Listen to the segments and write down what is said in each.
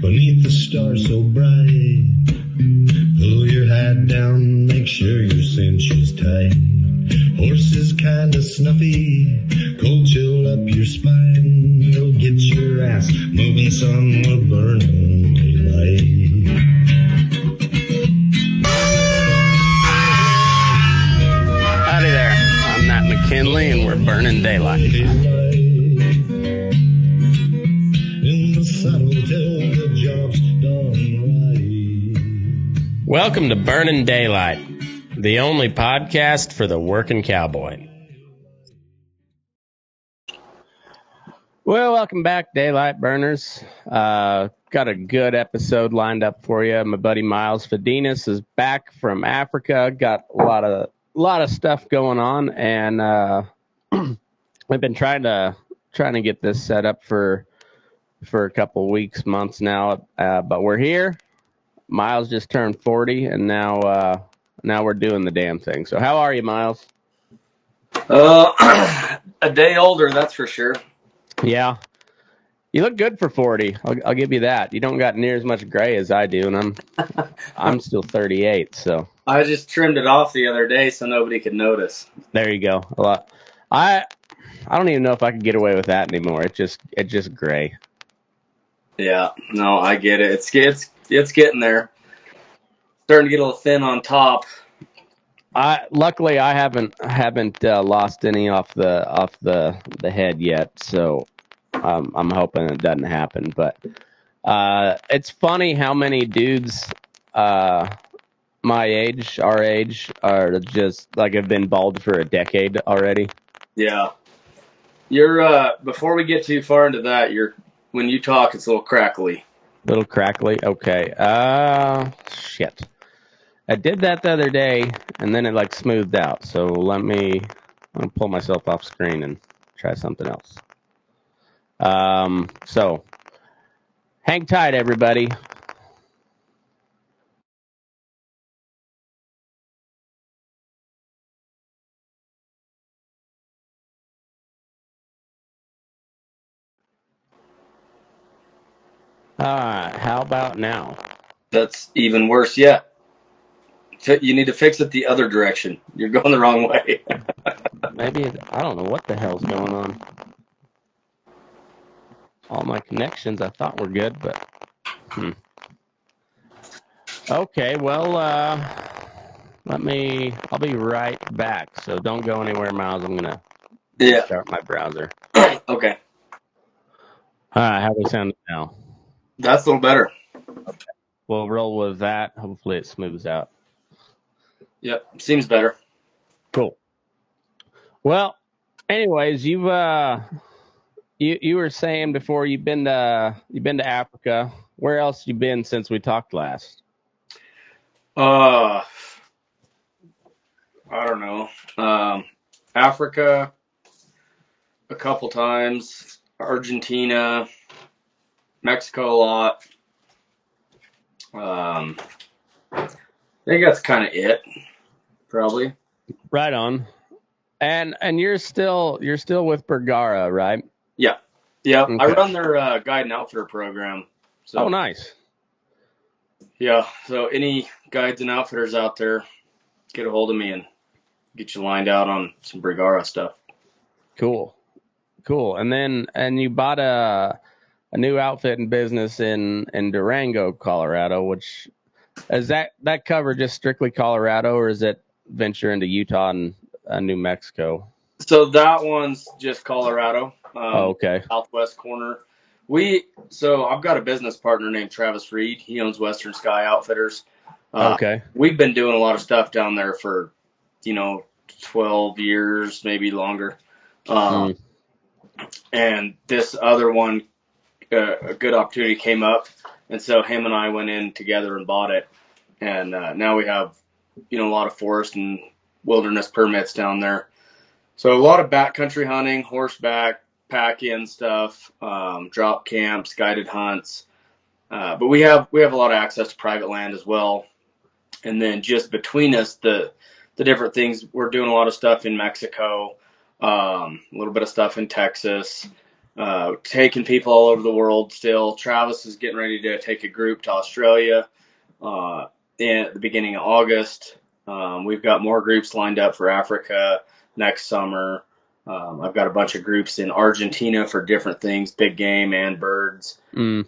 beneath the stars so bright. Pull your hat down, make sure your cinch is tight. Horse is kinda snuffy, cold chill up your spine. Go get your ass moving, son, we're burning daylight. Howdy there, I'm Matt McKinley and we're burning daylight. In the saddle till the job's done right. Welcome to Burning Daylight, the only podcast for the working cowboy. Well, welcome back, Daylight Burners. Got a good episode lined up for you. My buddy Miles Fedinec is back from Africa. Got a lot of stuff going on, and I've been trying to get this set up for a couple weeks, months now. But we're here. Miles just turned 40, and now we're doing the damn thing. So how are you, Miles? A day older, that's for sure. Yeah. You look good for 40. I'll give you that. You don't got near as much gray as I do, and I'm still 38, so. I just trimmed it off the other day so nobody could notice. There you go. A lot. I don't even know if I could get away with that anymore. It's just gray. Yeah, no, I get it. It's getting there. Starting to get a little thin on top. Luckily I haven't lost any off the head yet, so I'm hoping it doesn't happen. But it's funny how many dudes my age, our age, are just like have been bald for a decade already. Yeah. You're before we get too far into that, when you talk, it's a little crackly. Little crackly? Okay. Shit. I did that the other day, and then it like smoothed out. So I'm gonna pull myself off screen and try something else. So hang tight, everybody. All right, how about now? That's even worse yet. You need to fix it the other direction. You're going the wrong way. Maybe, I don't know what the hell's going on. All my connections I thought were good, but Okay, well, I'll be right back. So don't go anywhere, Miles. I'm gonna start my browser. Okay. All right, how do we sound now? That's a little better. Okay. We'll roll with that. Hopefully it smooths out. Yep, seems better. Cool. Well, anyways, you were saying before you've been to Africa. Where else you been since we talked last? I don't know. Africa a couple times, Argentina, Mexico a lot. I think that's kind of it, probably. Right on. And you're still with Bergara, right? Yeah. Yeah. Okay. I run their guide and outfitter program. So, oh, nice. Yeah. So any guides and outfitters out there, get a hold of me and get you lined out on some Bergara stuff. Cool. And you bought a new outfit and business in Durango, Colorado, which is that cover just strictly Colorado, or is it venture into Utah and New Mexico? So that one's just Colorado. Okay. Southwest corner. So I've got a business partner named Travis Reed. He owns Western Sky Outfitters. Okay. We've been doing a lot of stuff down there for, 12 years, maybe longer. And this other one, a good opportunity came up. And so him and I went in together and bought it. And now we have, a lot of forest and wilderness permits down there. So a lot of backcountry hunting, horseback, pack-in stuff, drop camps, guided hunts. But we have a lot of access to private land as well. And then just between us, the different things, we're doing a lot of stuff in Mexico, a little bit of stuff in Texas. taking people all over the world still. Travis is getting ready to take a group to Australia at the beginning of August. We've got more groups lined up for Africa next summer. I've got a bunch of groups in Argentina for different things, big game and birds. You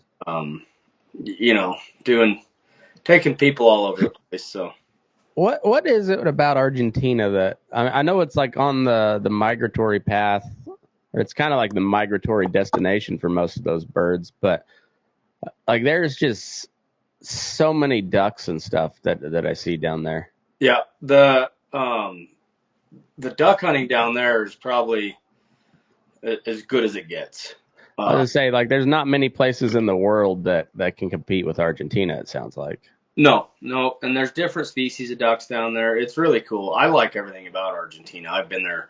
know, taking people all over the place. So What is it about Argentina that I know it's like on the migratory path, or it's kind of like the migratory destination for most of those birds, but like there's just so many ducks and stuff that I see down there. yeah, the duck hunting down there is probably as good as it gets. I was gonna say, like, there's not many places in the world that can compete with Argentina, it sounds like. No, and there's different species of ducks down there. It's really cool. I like everything about Argentina. I've been there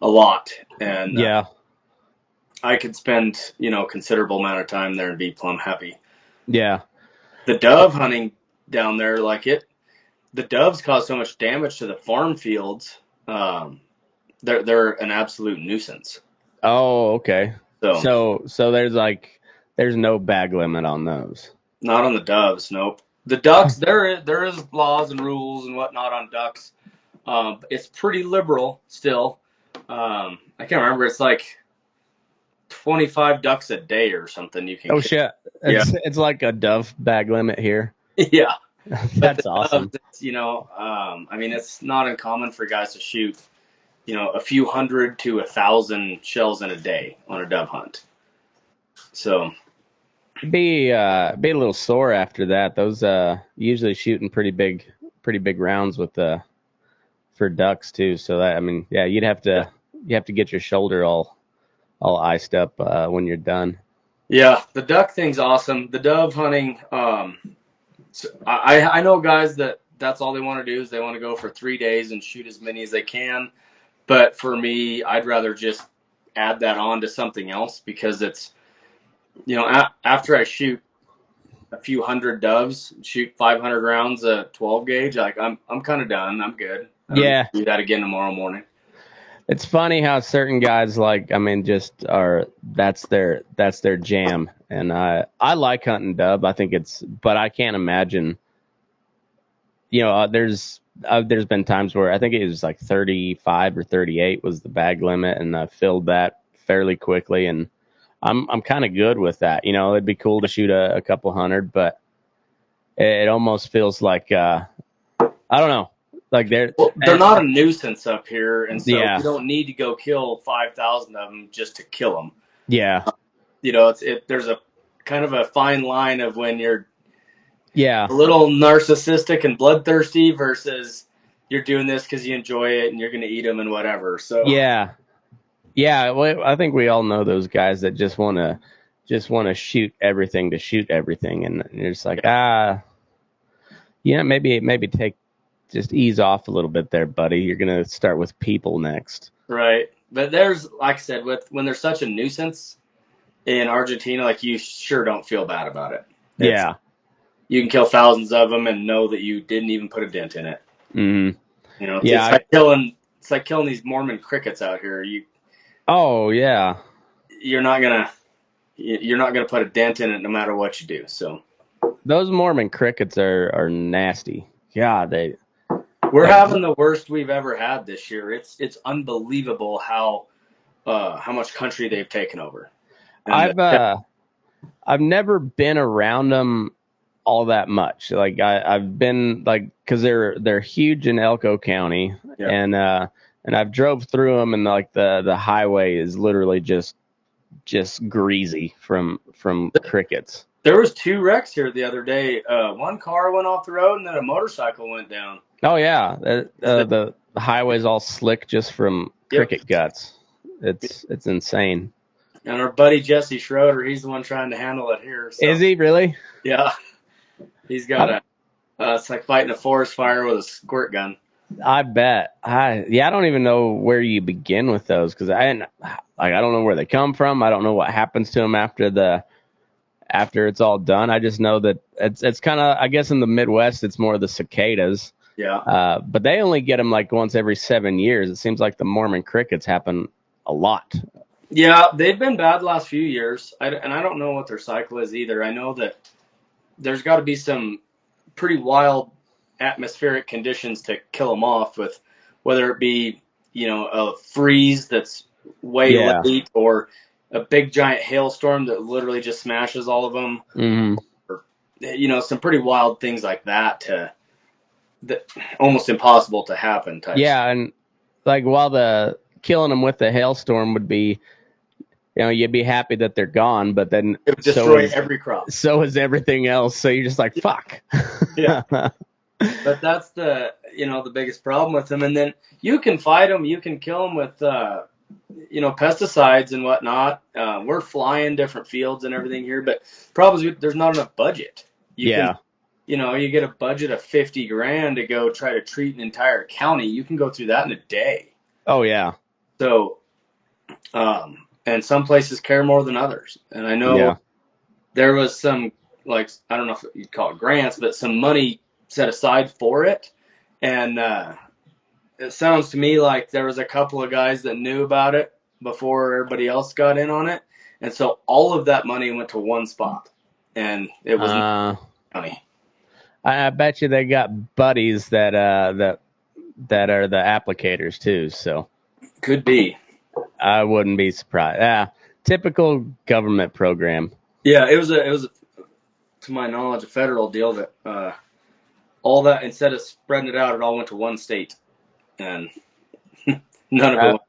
a lot, and Yeah. I could spend, considerable amount of time there and be plumb happy. Yeah. The dove hunting down there, the doves cause so much damage to the farm fields. They're an absolute nuisance. Oh, okay. So So there's no bag limit on those. not on the doves, nope. The ducks, there is laws and rules and whatnot on ducks. It's pretty liberal still. I can't remember. It's like 25 ducks a day or something you can Oh kill. shit. It's like a dove bag limit here. Yeah. That's awesome. Doves, it's not uncommon for guys to shoot, a few hundred to 1,000 shells in a day on a dove hunt. So Be a little sore after that. Those usually shooting pretty big rounds with for ducks too. So that you have to get your shoulder all iced up when you're done. yeah, the duck thing's awesome. The dove hunting, so I know guys that's all they want to do is they want to go for 3 days and shoot as many as they can. But for me, I'd rather just add that on to something else because it's, after I shoot a few hundred doves, shoot 500 rounds of 12 gauge, like I'm kind of done. I'm good. I don't Yeah. need to do that again tomorrow morning. It's funny how certain guys that's their jam, and I like hunting dove. I think but I can't imagine. There's been times where I think it was like 35 or 38 was the bag limit, and I filled that fairly quickly, and I'm kind of good with that. It'd be cool to shoot a couple hundred, but it almost feels like I don't know. Like they're not a nuisance up here, and so Yeah. you don't need to go kill 5,000 of them just to kill them. Yeah. There's a kind of a fine line of when you're Yeah. a little narcissistic and bloodthirsty versus you're doing this because you enjoy it and you're going to eat them and whatever. So Yeah. Well, I think we all know those guys that just want to shoot everything to shoot everything, and you're just like maybe just ease off a little bit there, buddy. You're gonna start with people next. Right. But there's, like I said, when there's such a nuisance in Argentina, like you sure don't feel bad about it. Yeah. You can kill thousands of them and know that you didn't even put a dent in it. Mm-hmm. Yeah. It's like killing these Mormon crickets out here. Oh yeah. You're not gonna put a dent in it no matter what you do. So those Mormon crickets are nasty. Yeah, we're having the worst we've ever had this year. It's unbelievable how much country they've taken over. And I've never been around them all that much. Like I've been because they're huge in Elko County, yeah. and I've drove through them, and like the highway is literally just greasy from crickets. There was 2 wrecks here the other day. One car went off the road, and then a motorcycle went down. Oh yeah, the highway's all slick just from cricket guts. It's insane. And our buddy Jesse Schroeder, he's the one trying to handle it here. So. Is he really? Yeah, he's got it's like fighting a forest fire with a squirt gun. I bet. I don't even know where you begin with those because I don't know where they come from. I don't know what happens to them after it's all done. I just know that it's kind of, I guess in the Midwest it's more the cicadas. Yeah. But they only get them like once every 7 years. It seems like the Mormon crickets happen a lot. Yeah, they've been bad the last few years, and I don't know what their cycle is either. I know that there's got to be some pretty wild atmospheric conditions to kill them off with, whether it be, a freeze that's way Yeah. late or a big giant hailstorm that literally just smashes all of them. Mm-hmm. Or, some pretty wild things like that almost impossible to happen type stuff. Yeah, and like while the killing them with the hailstorm would be, you'd be happy that they're gone, but then It would destroy every crop. so is everything else. So you're just like, fuck. Yeah. But that's the biggest problem with them. And then you can fight them, you can kill them with, pesticides and whatnot. We're flying different fields and everything here, but the problem is there's not enough budget. You get a budget of $50,000 to go try to treat an entire county. You can go through that in a day. Oh yeah. So, and some places care more than others. And I know there was some, like, I don't know if you'd call it grants, but some money set aside for it. And it sounds to me like there was a couple of guys that knew about it before everybody else got in on it. And so all of that money went to one spot. And it was money. I bet you they got buddies that are the applicators too. So could be. I wouldn't be surprised. Typical government program. Yeah, it was to my knowledge, a federal deal that all that, instead of spreading it out, it all went to one state, and none of it.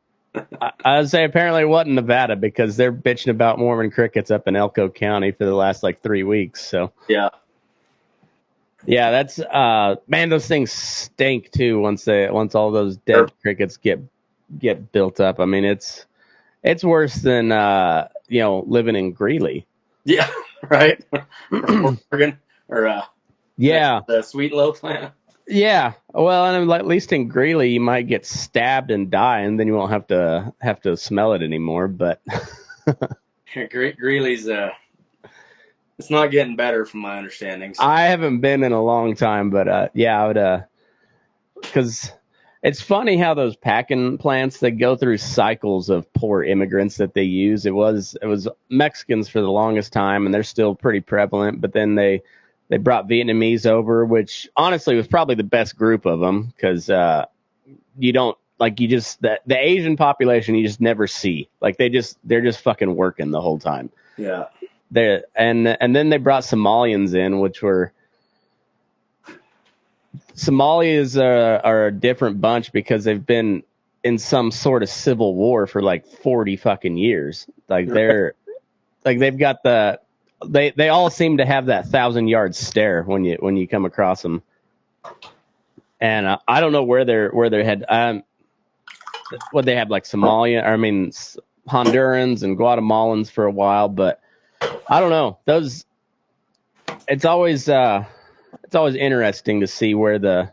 I would say apparently it wasn't Nevada because they're bitching about Mormon crickets up in Elko County for the last 3 weeks. So yeah, that's man, those things stink too. Once all those dead crickets get built up. I mean, it's worse than living in Greeley. Yeah, right. Or Oregon, or the Sweet Low plant. Yeah, well, and at least in Greeley you might get stabbed and die, and then you won't have to smell it anymore. But Greeley's it's not getting better from my understanding. So. I haven't been in a long time, but I would because it's funny how those packing plants, they go through cycles of poor immigrants that they use. It was Mexicans for the longest time, and they're still pretty prevalent, but then they brought Vietnamese over, which honestly was probably the best group of them because the Asian population you just never see. Like they're just fucking working the whole time. Yeah. And then they brought Somalians in, which were Somalis are a different bunch because they've been in some sort of civil war for 40 fucking years. They're they've got they all seem to have that 1,000-yard stare when you come across them. And I don't know where they're head. What they have Hondurans and Guatemalans for a while, but I don't know. It's always interesting to see where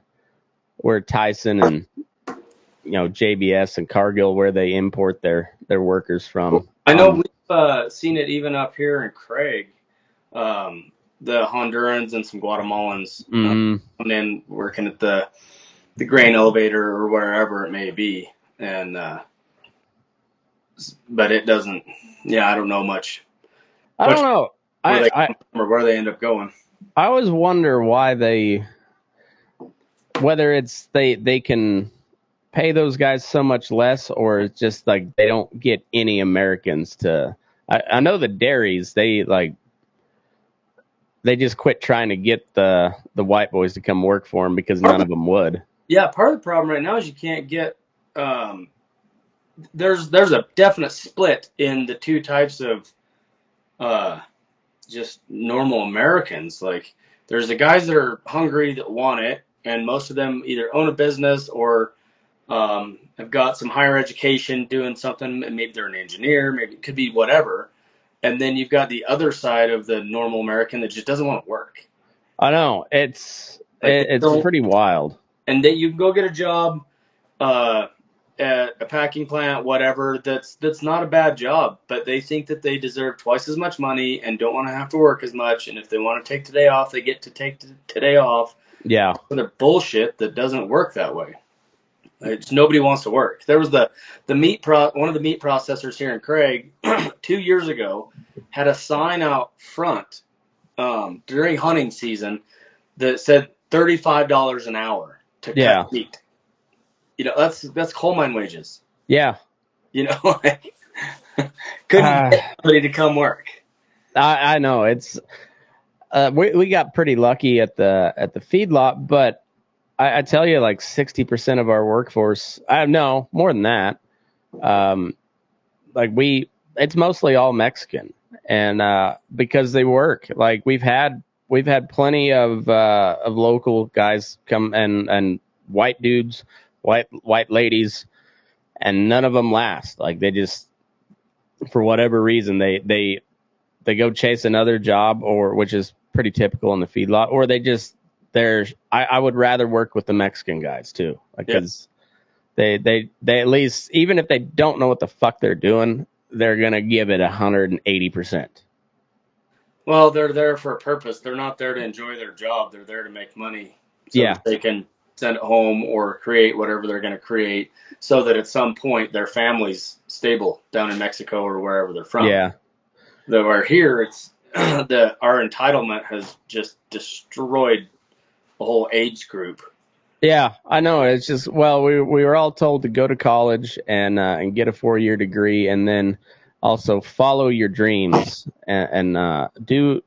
Tyson and JBS and Cargill, where they import their workers from. I know we've seen it even up here in Craig. The Hondurans and some Guatemalans coming in working at the grain elevator or wherever it may be, and but it doesn't. Yeah, I don't know much. I don't know. Or where they end up going. I always wonder why whether it's they can pay those guys so much less, or it's just they don't get any Americans to. I know the dairies, they just quit trying to get the white boys to come work for them because none of them would. Yeah, part of the problem right now is you can't get. There's a definite split in the two types of just normal Americans. There's the guys that are hungry that want it, and most of them either own a business or have got some higher education doing something. Maybe they're an engineer, maybe it could be whatever. And then you've got the other side of the normal American that just doesn't want to work. I know. It's pretty wild. And then you can go get a job at a packing plant, whatever. That's not a bad job, but they think that they deserve twice as much money and don't want to have to work as much. And if they want to take today off, they get to take today off. Yeah. For their bullshit that doesn't work that way. Nobody wants to work. There was one of the meat processors here in Craig 2 years ago had a sign out front during hunting season that said $35 an hour to cut meat. That's coal mine wages. Yeah. Couldn't get somebody to come work. I know it's we got pretty lucky at the feedlot, but I tell you, like 60% of our workforce, no, more than that. It's mostly all Mexican, and because they work, like we've had plenty of local guys come and white dudes, white ladies, and none of them last. Like they just, for whatever reason, they go chase another job, or which is pretty typical in the feedlot, or I would rather work with the Mexican guys too, because they at least, even if they don't know what the fuck they're doing, they're gonna give it 180%. Well, they're there for a purpose. They're not there to enjoy their job. They're there to make money, so that they can send it home or create whatever they're going to create, so that at some point their family's stable down in Mexico or wherever they're from. Yeah. Where here, it's our entitlement has just destroyed a whole age group. Yeah, I know. It's just, well, we were all told to go to college and get a 4-year degree, and then also follow your dreams and do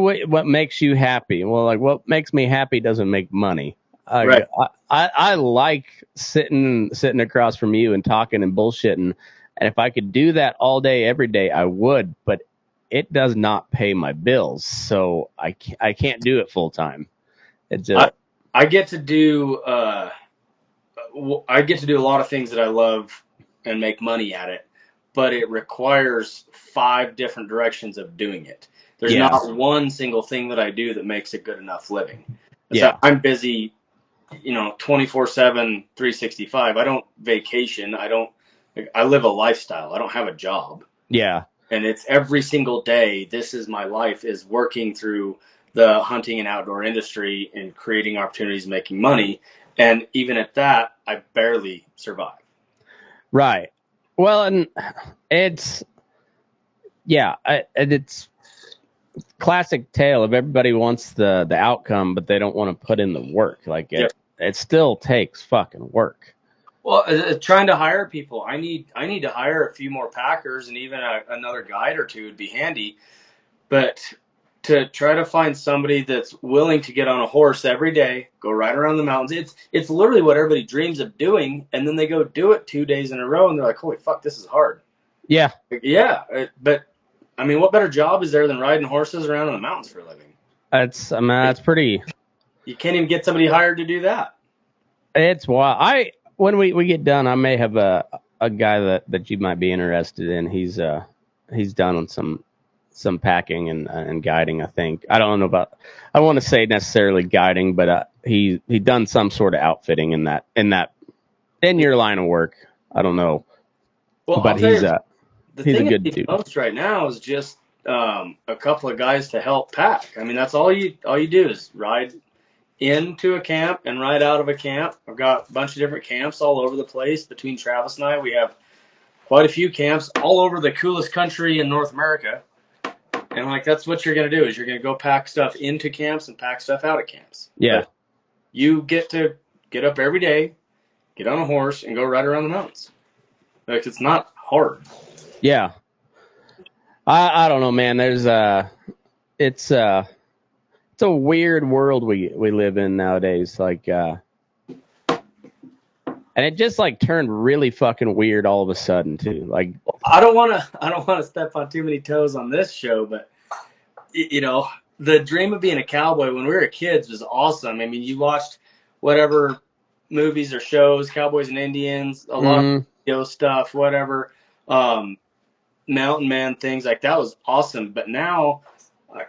what makes you happy. Well, like what makes me happy doesn't make money. Right. I like sitting across from you and talking and bullshitting. And if I could do that all day, every day, I would. But it does not pay my bills, so I can't do it full time. It's just, I get to do a lot of things that I love and make money at it, but it requires 5 different directions of doing it. There's not one single thing that I do that makes a good enough living. So I'm busy, 24/7, 365. I don't vacation. I live a lifestyle. I don't have a job. Yeah. And it's every single day. This is my life, is working through the hunting and outdoor industry and creating opportunities, making money. And even at that, I barely survive. Right. Well, and it's classic tale of everybody wants the outcome, but they don't want to put in the work. Like it still takes fucking work. Well, trying to hire people, I need to hire a few more packers, and even another guide or two would be handy. But to try to find somebody that's willing to get on a horse every day, go ride around the mountains, it's literally what everybody dreams of doing, and then they go do it 2 days in a row, and they're like, holy fuck, this is hard. Yeah. But I mean, what better job is there than riding horses around in the mountains for a living? That's pretty. You can't even get somebody hired to do that. It's wild. When we get done, I may have a guy that you might be interested in. He's done some packing and guiding, I think. I don't know about, I don't want to say necessarily guiding, but he done some sort of outfitting in your line of work. I don't know. Well, but he's a good dude. Most right now is just a couple of guys to help pack. I mean, that's all you do is ride into a camp and ride out of a camp. I've got a bunch of different camps all over the place. Between Travis and I, we have quite a few camps all over the coolest country in North America. And like, that's what you're going to do, is you're going to go pack stuff into camps and pack stuff out of camps. Yeah. But you get to get up every day, get on a horse, and go ride around the mountains. Like, it's not hard. Yeah. I don't know, man. It's a weird world we live in nowadays. Like, and it just like turned really fucking weird all of a sudden too. Like, I don't want to step on too many toes on this show, but the dream of being a cowboy when we were kids was awesome. I mean, you watched whatever movies or shows, Cowboys and Indians, a lot of video stuff, whatever, mountain man things like that was awesome. But now,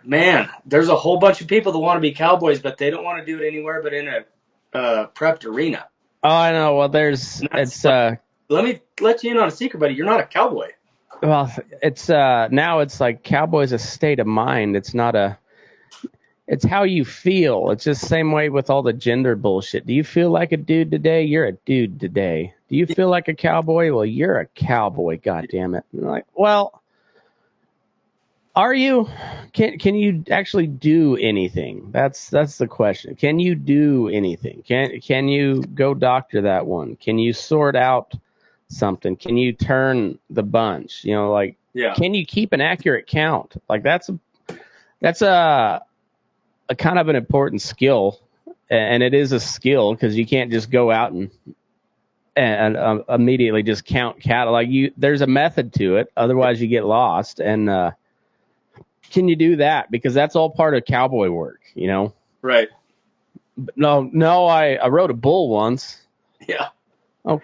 man, there's a whole bunch of people that want to be cowboys, but they don't want to do it anywhere but in a prepped arena. Oh, I know. Well, let me let you in on a secret, buddy. You're not a cowboy. Well, it's now it's like cowboy's a state of mind. It's not it's how you feel. It's just the same way with all the gender bullshit. Do you feel like a dude today? You're a dude today. Do you feel like a cowboy? Well, you're a cowboy, God damn it. And like, well, are you? Can you actually do anything? That's the question. Can you do anything? Can you go doctor that one? Can you sort out something? Can you turn the bunch? You know, like, Yeah. can you keep an accurate count? Like that's a kind of an important skill, and it is a skill because you can't just go out and immediately just count cattle. Like there's a method to it. Otherwise, you get lost. And can you do that? Because that's all part of cowboy work, you know. Right. But no, I rode a bull once. Yeah. Oh,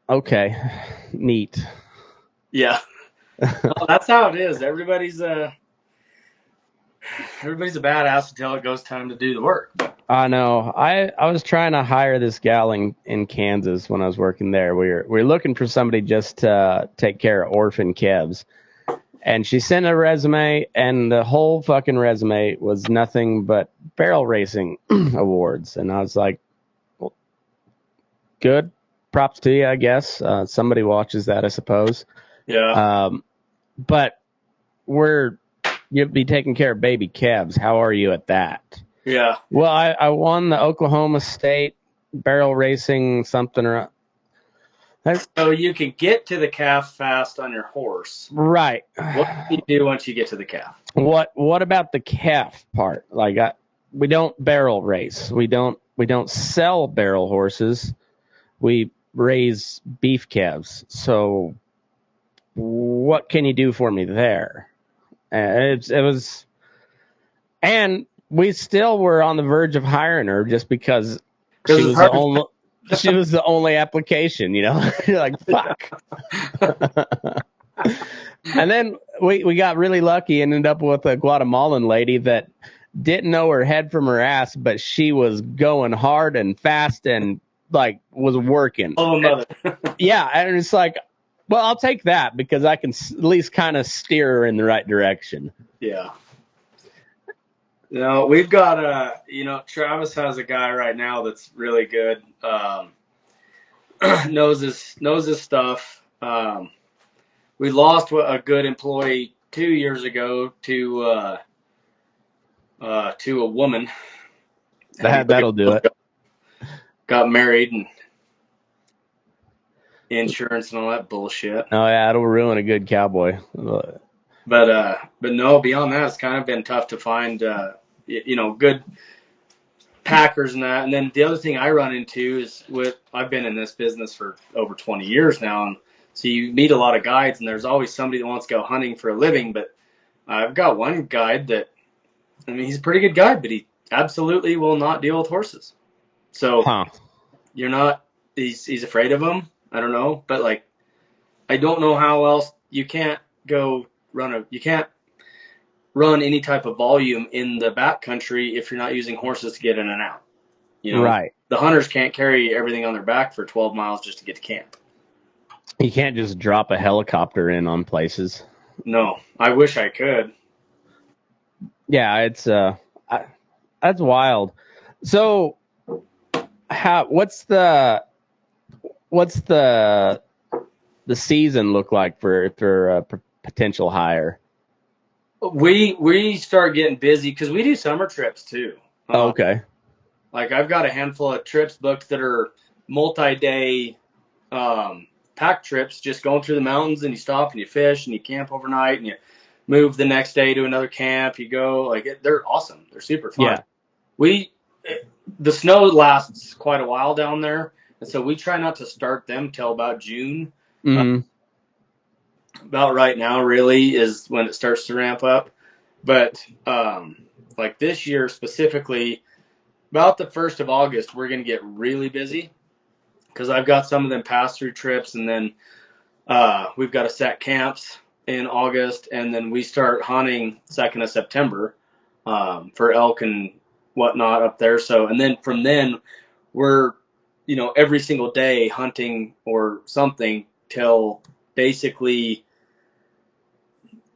okay, neat. Yeah. Well, that's how it is. Everybody's a badass until it goes time to do the work. I know. I was trying to hire this gal in Kansas when I was working there. We were looking for somebody just to take care of orphan calves. And she sent a resume, and the whole fucking resume was nothing but barrel racing awards. And I was like, well, good. Props to you, I guess. Somebody watches that, I suppose. Yeah. But you'll be taking care of baby calves. How are you at that? Yeah. Well, I won the Oklahoma State barrel racing something or So you can get to the calf fast on your horse. right. What do you do once you get to the calf? What about the calf part? Like we don't barrel race. We don't sell barrel horses. We raise beef calves. So what can you do for me there? It was, and we still were on the verge of hiring her just because she was the only application, you know. You're like, fuck. And then we got really lucky and ended up with a Guatemalan lady that didn't know her head from her ass, but she was going hard and fast and like was working. Oh, mother. Yeah, and it's like, well, I'll take that because I can at least kind of steer her in the right direction. Yeah. No, we've got Travis has a guy right now that's really good. Knows his stuff. We lost a good employee 2 years ago to a woman. That'll do it. Got married and insurance and all that bullshit. Oh yeah, it'll ruin a good cowboy. But no, beyond that, it's kind of been tough to find good packers and that. And then the other thing I run into is I've been in this business for over 20 years now, and so you meet a lot of guides, and there's always somebody that wants to go hunting for a living. But I've got one guide that, I mean, he's a pretty good guide, but he absolutely will not deal with horses. So you're not, he's afraid of them. I don't know, but like, I don't know how else you can't run any type of volume in the backcountry if you're not using horses to get in and out. You know, right. The hunters can't carry everything on their back for 12 miles just to get to camp. You can't just drop a helicopter in on places. No, I wish I could. Yeah, it's that's wild. So what's the season look like for a potential hire? We start getting busy because we do summer trips too. Okay. Like I've got a handful of trips booked that are multi-day pack trips, just going through the mountains, and you stop and you fish and you camp overnight and you move the next day to another camp. You go they're awesome. They're super fun. Yeah. The snow lasts quite a while down there, and so we try not to start them till about June. Mm-hmm. About right now really is when it starts to ramp up. But like this year specifically, about the 1st of August, we're going to get really busy because I've got some of them pass-through trips, and then we've got to set camps in August, and then we start hunting 2nd of September for elk and whatnot up there. So, and then from then, we're, every single day hunting or something till basically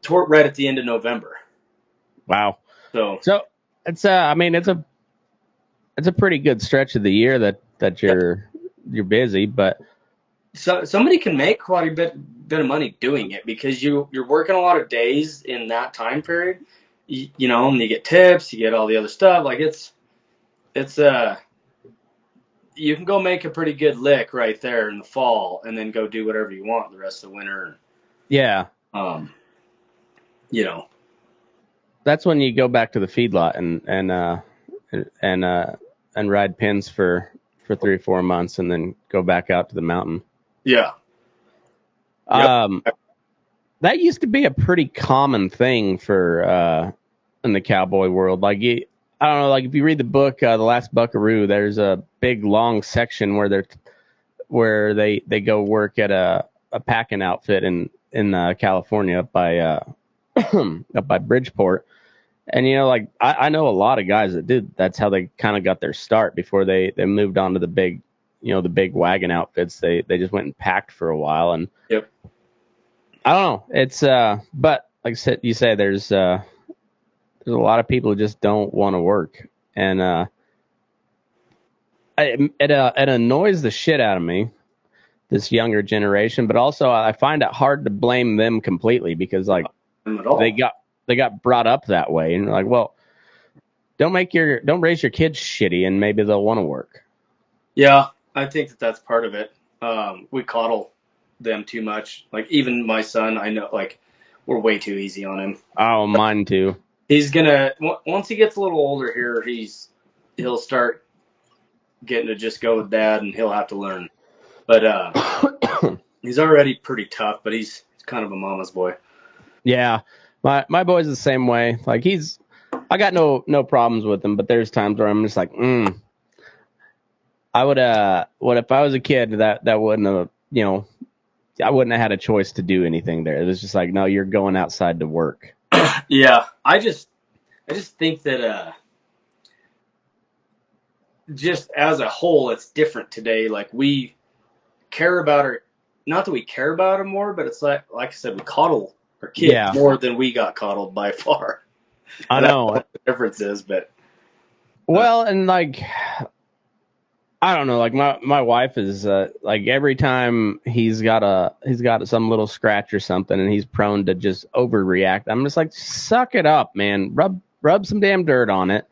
right at the end of November. Wow. So it's I mean, it's a pretty good stretch of the year that you're busy, but So somebody can make quite a bit of money doing it because you're working a lot of days in that time period. You know, and you get tips, you get all the other stuff. Like it's you can go make a pretty good lick right there in the fall, and then go do whatever you want the rest of the winter. yeah, You know, that's when you go back to the feedlot and ride pins for 3 or 4 months, and then go back out to the mountain. yeah. That used to be a pretty common thing for in the cowboy world. Like I don't know, like if you read the book The Last Buckaroo, there's a big long section where they go work at a packing outfit in California up by up by Bridgeport. And you know, like I know a lot of guys that did. That's how they kind of got their start before they moved on to the big, you know, the big wagon outfits. They just went and packed for a while. And Yep. I don't know. It's but like I said, you say there's a lot of people who just don't want to work, and it annoys the shit out of me, this younger generation. But also, I find it hard to blame them completely because like they got brought up that way, and like, well, don't raise your kids shitty, and maybe they'll want to work. Yeah, I think that's part of it. We coddle them too much. Like even my son, I know, like we're way too easy on him. Oh, mine too. He's gonna once he gets a little older here, he'll start getting to just go with dad, and he'll have to learn. But he's already pretty tough, but he's kind of a mama's boy. Yeah, my boy's the same way. Like I got no problems with him, but there's times where I'm just like, I would what if I was a kid that wouldn't have, you know, I wouldn't have had a choice to do anything there. It was just like, no, you're going outside to work. Yeah, I just think that just as a whole, it's different today. Like we care about not that we care about them more, but it's like I said, we coddle our kids more than we got coddled by far. I know what the difference is, but well, and like I don't know, like my wife is like every time he's got some little scratch or something, and he's prone to just overreact. I'm just like, suck it up, man. Rub some damn dirt on it.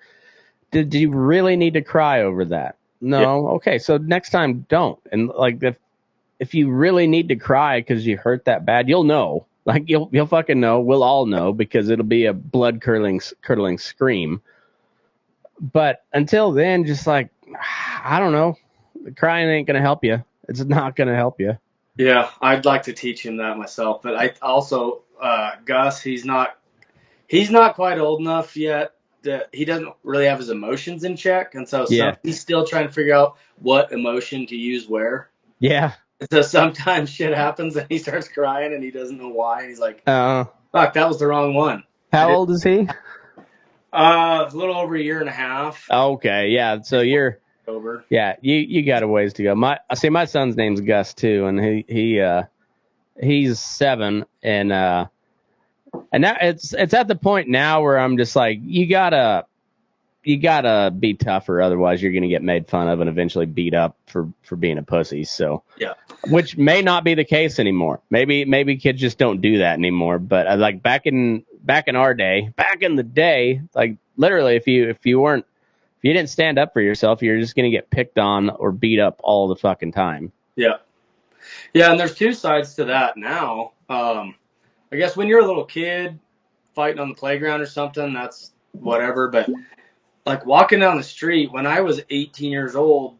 Did you really need to cry over that? No. Yeah. Okay, so next time don't. And like if you really need to cry because you hurt that bad, you'll know. Like you'll fucking know. We'll all know because it'll be a blood curdling scream. But until then, just like, I don't know, crying ain't gonna help you. It's not gonna help you. Yeah, I'd like to teach him that myself, but I also Gus, he's not quite old enough yet that he doesn't really have his emotions in check, and so he's still trying to figure out what emotion to use where. Yeah. So sometimes shit happens and he starts crying and he doesn't know why, and he's like, "Fuck, that was the wrong one." How old is he? A little over 1.5 years. Okay, yeah. So you're over. Yeah, you got a ways to go. My son's name's Gus too, and he's 7, and now it's at the point now where I'm just like, you gotta be tougher, otherwise you're gonna get made fun of and eventually beat up for being a pussy. So yeah, which may not be the case anymore. Maybe kids just don't do that anymore. But like back in our day, back in the day, like literally, if you didn't stand up for yourself, you're just gonna get picked on or beat up all the fucking time. Yeah, and there's two sides to that now. I guess when you're a little kid fighting on the playground or something, that's whatever. But like walking down the street, when I was 18 years old,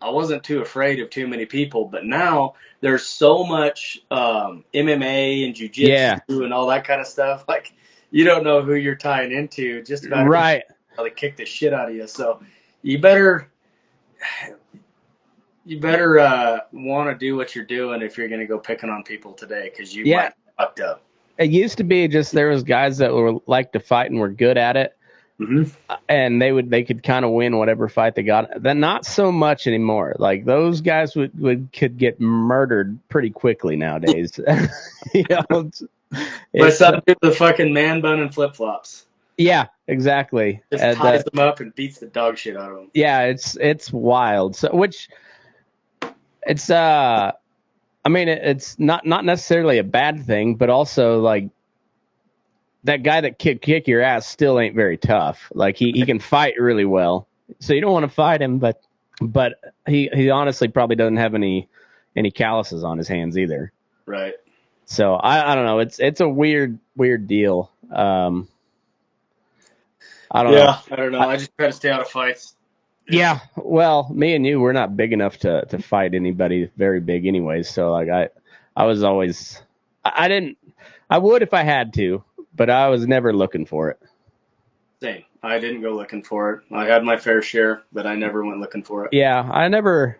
I wasn't too afraid of too many people. But now there's so much MMA and jiu-jitsu and all that kind of stuff. Like you don't know who you're tying into just about right. How they kick the shit out of you. So you better want to do what you're doing if you're going to go picking on people today, because you might get fucked up. It used to be just there was guys that were like to fight and were good at it. Mm-hmm. And they could kind of win whatever fight they got. Then not so much anymore. Like those guys could get murdered pretty quickly nowadays. You know, but some do the fucking man bun and flip flops. Yeah, exactly. Just ties them up and beats the dog shit out of them. Yeah, it's wild. So which it's I mean it's not necessarily a bad thing, but also like that guy that kick your ass still ain't very tough. Like he can fight really well. So you don't want to fight him, but he honestly probably doesn't have any calluses on his hands either. Right. So I don't know. It's a weird deal. I don't know. Yeah, I don't know. I just try to stay out of fights. Yeah. Well, me and you, we're not big enough to fight anybody very big anyways. So like I was always I would if I had to, but I was never looking for it. Same. I didn't go looking for it. I had my fair share, but I never went looking for it. Yeah, I never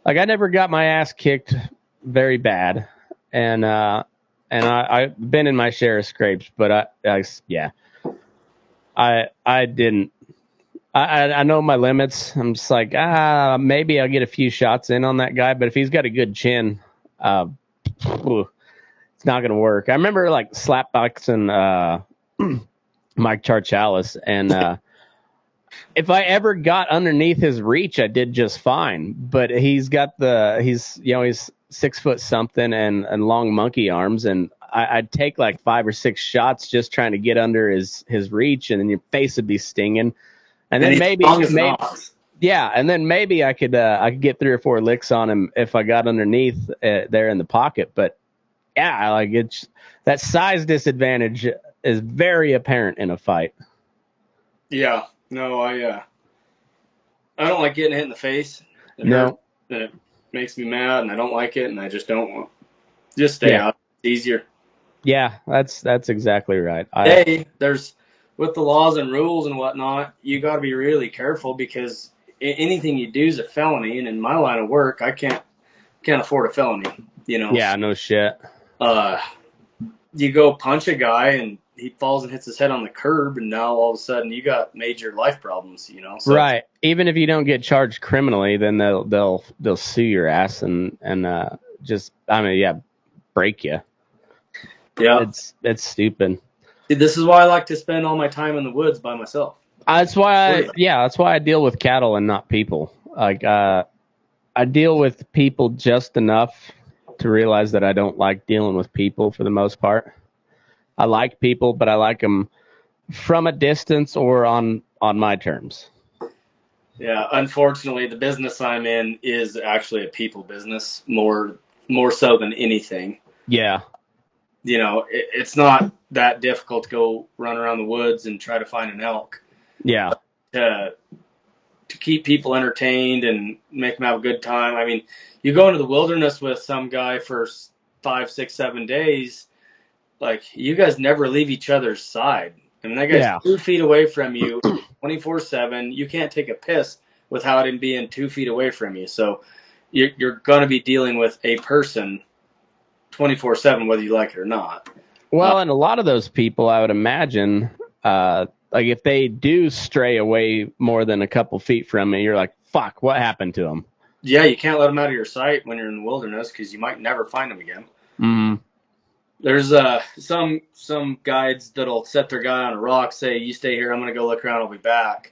got my ass kicked very bad, and I've been in my share of scrapes, but I didn't. I know my limits. I'm just like, maybe I'll get a few shots in on that guy, but if he's got a good chin, it's not gonna work. I remember like slapboxing Mike Charchalis, and if I ever got underneath his reach, I did just fine. But he's 6 foot something and long monkey arms, and I'd take like 5 or 6 shots just trying to get under his reach, and then your face would be stinging. And then maybe and then maybe I could get 3 or 4 licks on him if I got underneath there in the pocket. But yeah, like it's that size disadvantage is very apparent in a fight. Yeah. No, I don't like getting hit in the face. No. Then it makes me mad, and I don't like it, and I just don't want. Just stay out. It's easier. Yeah, that's exactly right. There's with the laws and rules and whatnot, you got to be really careful because anything you do is a felony, and in my line of work, I can't afford a felony. Yeah, no shit. You go punch a guy and he falls and hits his head on the curb, and now all of a sudden you got major life problems, So, right. Even if you don't get charged criminally, then they'll sue your ass and break you. Yeah, it's stupid. This is why I like to spend all my time in the woods by myself. That's why I deal with cattle and not people. Like I deal with people just enough to realize that I don't like dealing with people for the most part. I like people, but I like them from a distance or on my terms. Yeah, unfortunately, the business I'm in is actually a people business more so than anything. Yeah. It's not that difficult to go run around the woods and try to find an elk. Yeah. To keep people entertained and make them have a good time. I mean, you go into the wilderness with some guy for 5, 6, 7 days, like you guys never leave each other's side. I mean, that guy's 2 feet away from you 24/7. You can't take a piss without him being 2 feet away from you. So you're going to be dealing with a person 24/7, whether you like it or not. Well, and a lot of those people, I would imagine, like if they do stray away more than a couple feet from me, you're like, fuck, what happened to them? Yeah, you can't let them out of your sight when you're in the wilderness because you might never find them again. Mm-hmm. There's some guides that'll set their guy on a rock, say, you stay here, I'm going to go look around, I'll be back.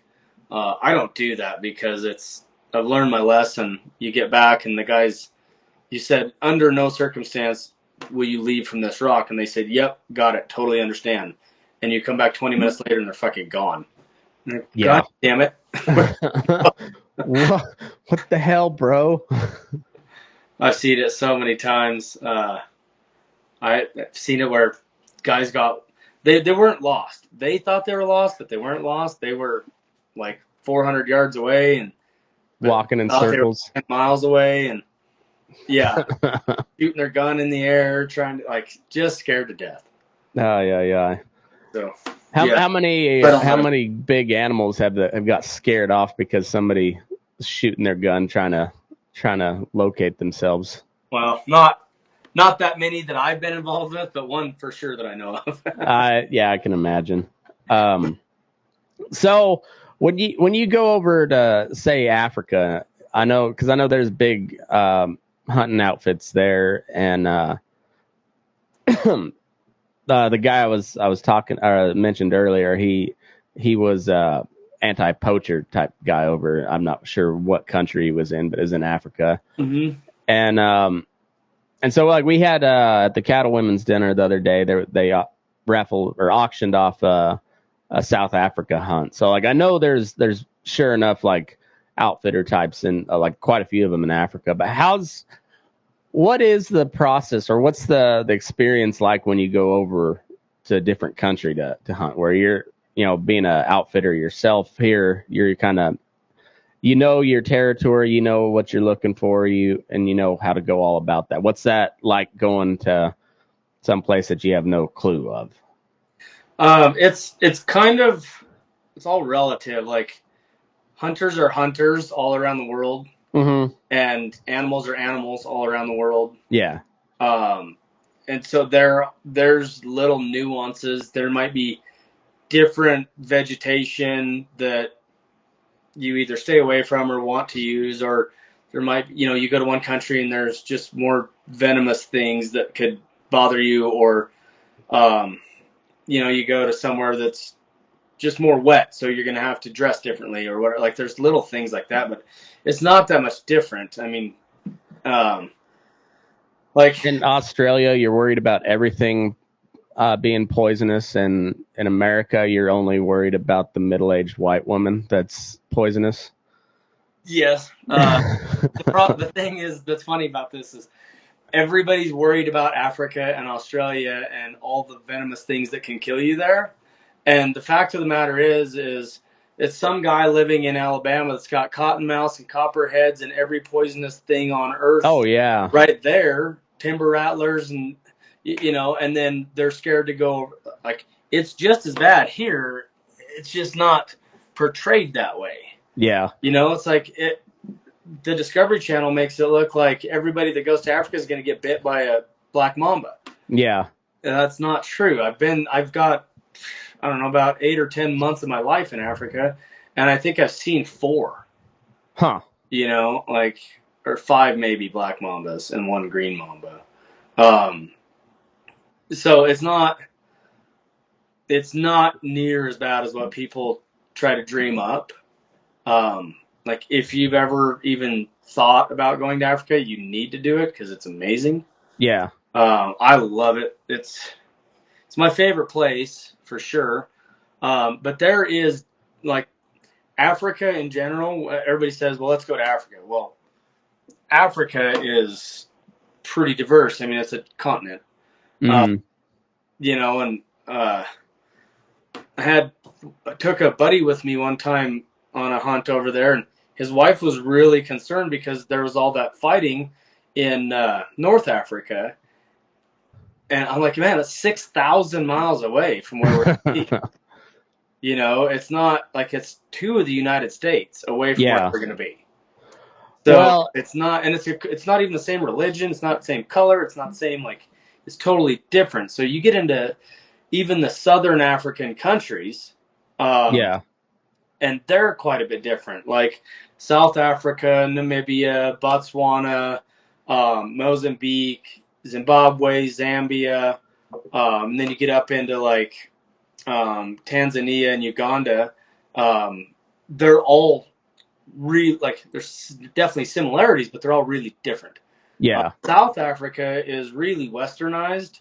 I don't do that because I've learned my lesson. You get back and the guys, you said, under no circumstance will you leave from this rock. And they said, yep, got it, totally understand. And you come back 20 minutes later and they're fucking gone. Yeah. God damn it. What the hell, bro? I've seen it so many times. I've seen it where guys they weren't lost. They thought they were lost, but they weren't lost. They were like 400 yards away and walking in circles, 10 miles away, and shooting their gun in the air, trying to just scared to death. Oh yeah. So how many big animals have got scared off because somebody was shooting their gun trying to locate themselves? Well, not that many that I've been involved with, but one for sure that I know of. Yeah, I can imagine. So when you go over to say Africa, I know there's big hunting outfits there, and The guy I was talking or mentioned earlier, he was anti-poacher type guy over. I'm not sure what country he was in, but it was in Africa. Mm-hmm. And so like we had at the cattle women's dinner the other day, they raffled or auctioned off a South Africa hunt. So like I know there's sure enough like outfitter types and like quite a few of them in Africa. But what is the process or what's the experience like when you go over to a different country to hunt, where you're, being an outfitter yourself here, you're kind of, your territory, what you're looking for, and you know how to go all about that. What's that like going to some place that you have no clue of? It's kind of, it's all relative. Like hunters are hunters all around the world, Mm-hmm. and animals are animals all around the world. Yeah. And so there's little nuances. There might be different vegetation that you either stay away from or want to use, or there might, you go to one country and there's just more venomous things that could bother you, or, you go to somewhere that's just more wet, so you're going to have to dress differently or whatever. Like there's little things like that, but it's not that much different. I mean, like in Australia, you're worried about everything being poisonous, and in America, you're only worried about the middle-aged white woman that's poisonous. Yes. The thing is that's funny about this is everybody's worried about Africa and Australia and all the venomous things that can kill you there. And the fact of the matter is it's some guy living in Alabama that's got cottonmouths and copperheads and every poisonous thing on earth. Oh, yeah. Right there, timber rattlers, and and then they're scared to go. Like it's just as bad here. It's just not portrayed that way. Yeah. It's like the Discovery Channel makes it look like everybody that goes to Africa is going to get bit by a black mamba. Yeah. And that's not true. I've got, I don't know, about 8 or 10 months of my life in Africa, and I think I've seen 4. Huh. Or 5 maybe black mambas and 1 green mamba. So it's not near as bad as what people try to dream up. Like if you've ever even thought about going to Africa, you need to do it because it's amazing. Yeah. I love it. It's my favorite place for sure. But there is like Africa in general. Everybody says, well, let's go to Africa. Well, Africa is pretty diverse. I mean, it's a continent. Mm. And I took a buddy with me one time on a hunt over there, and his wife was really concerned because there was all that fighting in North Africa. And I'm like, man, that's 6,000 miles away from where we're it's not like it's 2 of the United States away from where we're going to be. So it's not, and it's not even the same religion. It's not the same color. It's not the same, like, it's totally different. So you get into even the Southern African countries. And they're quite a bit different, like South Africa, Namibia, Botswana, Mozambique, Zimbabwe, Zambia, and then you get up into like Tanzania and Uganda. They're all there's definitely similarities, but they're all really different. Yeah. South Africa is really westernized,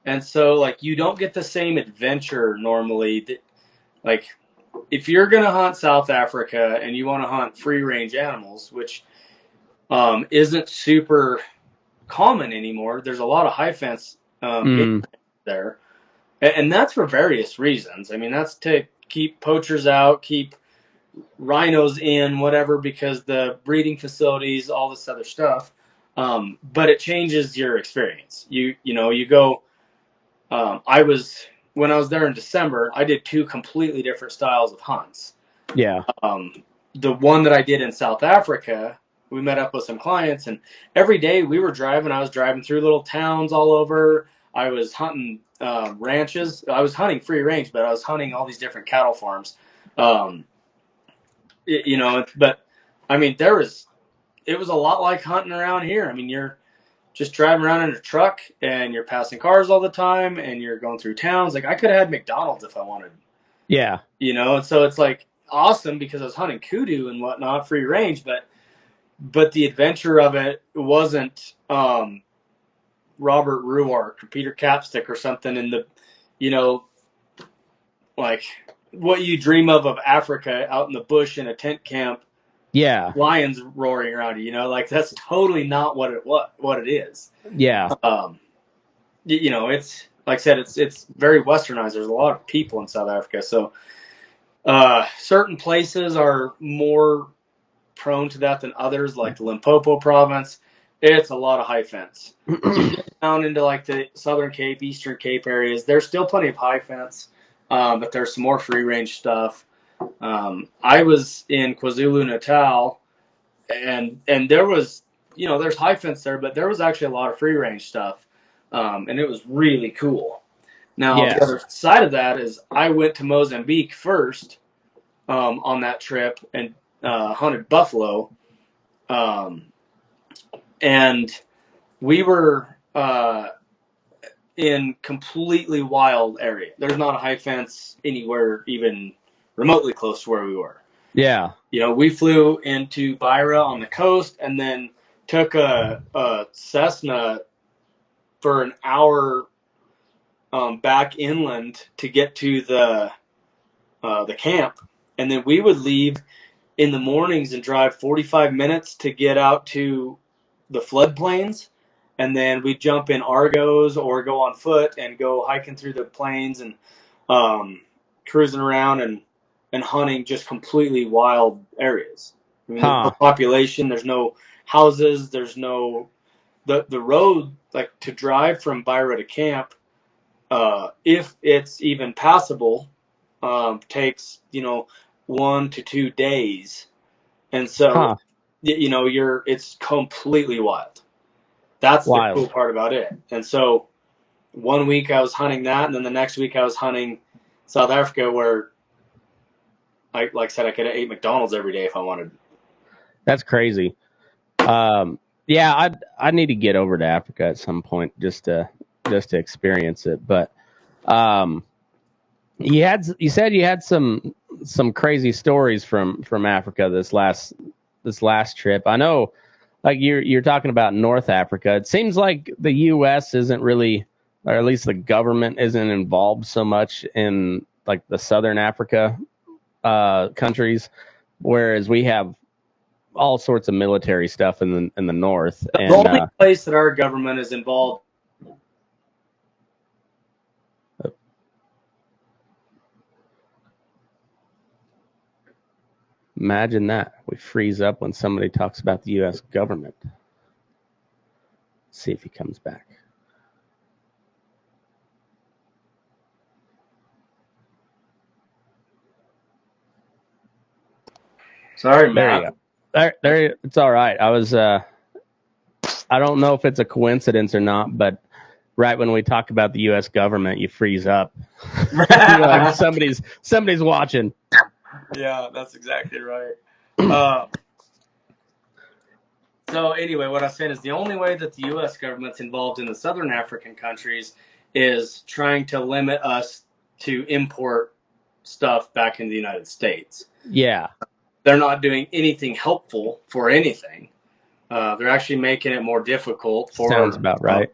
and so like you don't get the same adventure normally. Like if you're gonna hunt South Africa and you want to hunt free range animals, which isn't super common anymore. There's a lot of high fence there, and that's for various reasons. I mean, that's to keep poachers out, keep rhinos in, whatever, because the breeding facilities, all this other stuff. But it changes your experience. You go. When I was there in December, I did 2 completely different styles of hunts. Yeah. The one that I did in South Africa, we met up with some clients, and every day we were driving. I was driving through little towns all over. I was hunting ranches. I was hunting free range, but I was hunting all these different cattle farms. But I mean, it was a lot like hunting around here. I mean, you're just driving around in a truck and you're passing cars all the time and you're going through towns. Like I could have had McDonald's if I wanted. Yeah. And so it's like awesome because I was hunting kudu and whatnot, free range, but the adventure of it wasn't Robert Ruark or Peter Capstick or something in the, like what you dream of Africa out in the bush in a tent camp. Yeah. Lions roaring around you, like that's totally not what it is. Yeah. It's like I said, it's very westernized. There's a lot of people in South Africa, so certain places are more prone to that than others, like the Limpopo province. It's a lot of high fence. Down into like the Southern Cape, Eastern Cape areas, there's still plenty of high fence, but there's some more free range stuff. I was in KwaZulu-Natal, and there was, there's high fence there, but there was actually a lot of free range stuff, and it was really cool. Now, the other side of that is I went to Mozambique first on that trip and hunted buffalo, and we were in completely wild area. There's not a high fence anywhere even remotely close to where we were. Yeah. We flew into Beira on the coast and then took a Cessna for an hour back inland to get to the camp. And then we would leave in the mornings and drive 45 minutes to get out to the floodplains. And then we'd jump in Argos or go on foot and go hiking through the plains and cruising around and hunting just completely wild areas. I mean, there's no population, there's no houses, there's no the road, like to drive from Beira to camp, if it's even passable, takes 1 to 2 days, and so it's completely wild. That's the cool part about it. And so 1 week I was hunting that, and then the next week I was hunting South Africa, where like I said, I could have ate McDonald's every day if I wanted. That's crazy. Yeah, I need to get over to Africa at some point just to experience it. But you said you had some crazy stories from Africa this last trip. I know, like you're talking about North Africa. It seems like the U.S. isn't really, or at least the government isn't involved so much in like the Southern Africa countries, whereas we have all sorts of military stuff in the north. The only place that our government is involved. Imagine that. We freeze up when somebody talks about the U.S. government. Let's see if he comes back. Sorry, Matt. There, it's all right. I was, I don't know if it's a coincidence or not, but right when we talk about the U.S. government, you freeze up. Like somebody's watching. Yeah, that's exactly right. So anyway, what I'm saying is the only way that the U.S. government's involved in the Southern African countries is trying to limit us to import stuff back in the United States. Yeah. They're not doing anything helpful for anything. They're actually making it more difficult for Sounds about right.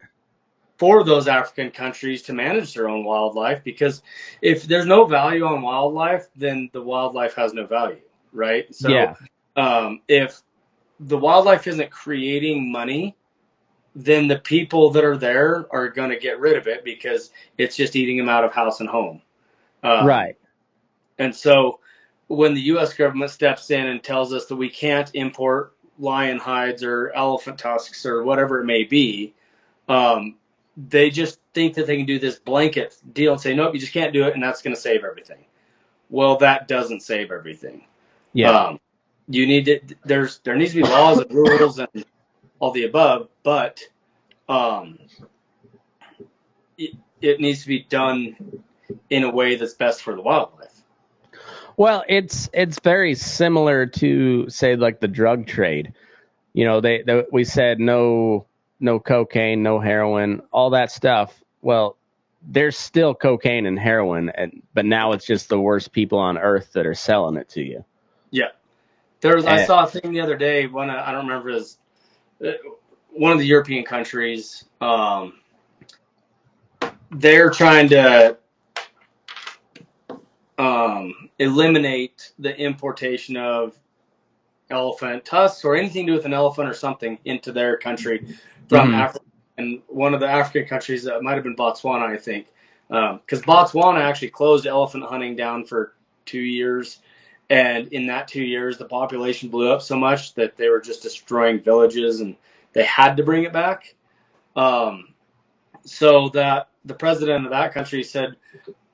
For those African countries to manage their own wildlife, because if there's no value on wildlife, then the wildlife has no value, right? So yeah. If the wildlife isn't creating money, then the people that are there are going to get rid of it because it's just eating them out of house and home. Right. And so when the U.S. government steps in and tells us that we can't import lion hides or elephant tusks or whatever it may be, they just think that they can do this blanket deal and say, nope, you just can't do it, and that's going to save everything. Well, that doesn't save everything. Yeah. You need to, there needs to be laws and rules and all the above, but it needs to be done in a way that's best for the wildlife. Well, it's very similar to, say, like the drug trade. We said no no cocaine, no heroin, all that stuff. Well, there's still cocaine and heroin, but now it's just the worst people on earth that are selling it to you. Yeah. I saw a thing the other day, I don't remember if it was one of the European countries. They're trying to eliminate the importation of elephant tusks or anything to do with an elephant or something into their country from Africa. And one of the African countries, might have been Botswana, I think, because Botswana actually closed elephant hunting down for 2 years. And in that 2 years, the population blew up so much that they were just destroying villages, and they had to bring it back. So that the president of that country said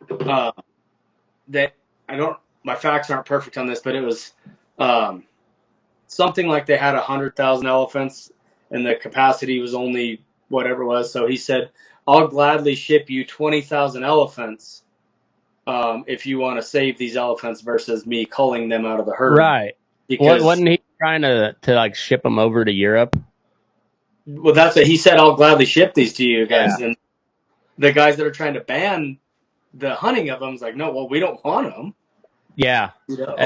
that my facts aren't perfect on this, but it was something like they had 100,000 elephants, and the capacity was only whatever it was. So he said, "I'll gladly ship you 20,000 elephants." If you want to save these elephants versus me culling them out of the herd. Right. Because, wasn't he trying to like ship them over to Europe? Well, that's what he said. "I'll gladly ship these to you guys." Yeah. And the guys that are trying to ban the hunting of them is like, "No, well, we don't want them." Yeah. You know,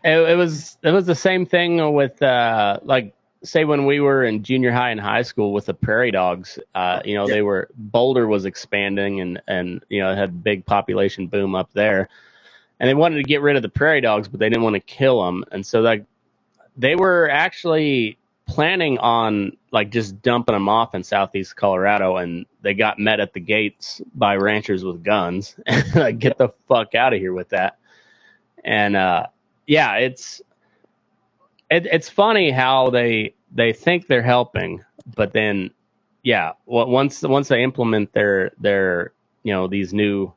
it was the same thing with like, say, when we were in junior high and high school with the prairie dogs. Boulder was expanding, and it had big population boom up there, and they wanted to get rid of the prairie dogs, but they didn't want to kill them, and so they were actually planning on like just dumping them off in southeast Colorado, and they got met at the gates by ranchers with guns. Like, get the fuck out of here with that. And it's funny how they think they're helping, but then once they implement their these new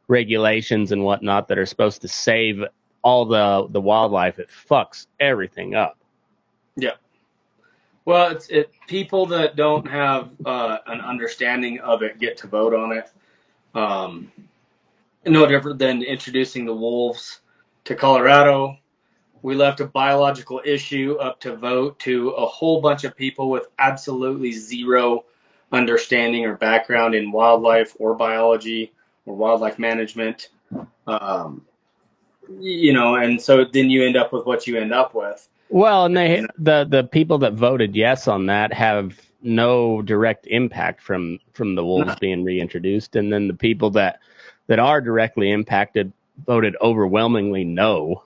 regulations and whatnot that are supposed to save all the wildlife, it fucks everything up. Yeah. Well, it's people that don't have an understanding of it get to vote on it. No different than introducing the wolves to Colorado. We left a biological issue up to vote to a whole bunch of people with absolutely zero understanding or background in wildlife or biology or wildlife management. And so then you end up with what you end up with. Well, and the people that voted yes on that have no direct impact from the wolves being reintroduced, and then the people that are directly impacted voted overwhelmingly no.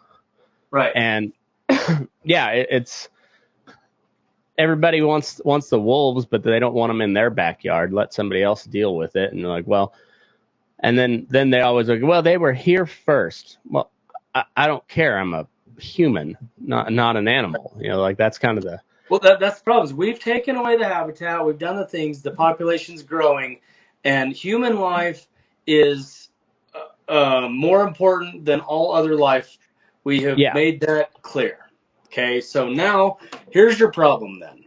Right. And it's everybody wants the wolves, but they don't want them in their backyard. Let somebody else deal with it. And they're like, well, and then they always like, well, they were here first. Well, I don't care. I'm a human, not an animal. Like, that's kind of the... Well, that's the problem. We've taken away the habitat. We've done the things. The population's growing, and human life is more important than all other life. We have made that clear. Okay, so now here's your problem then.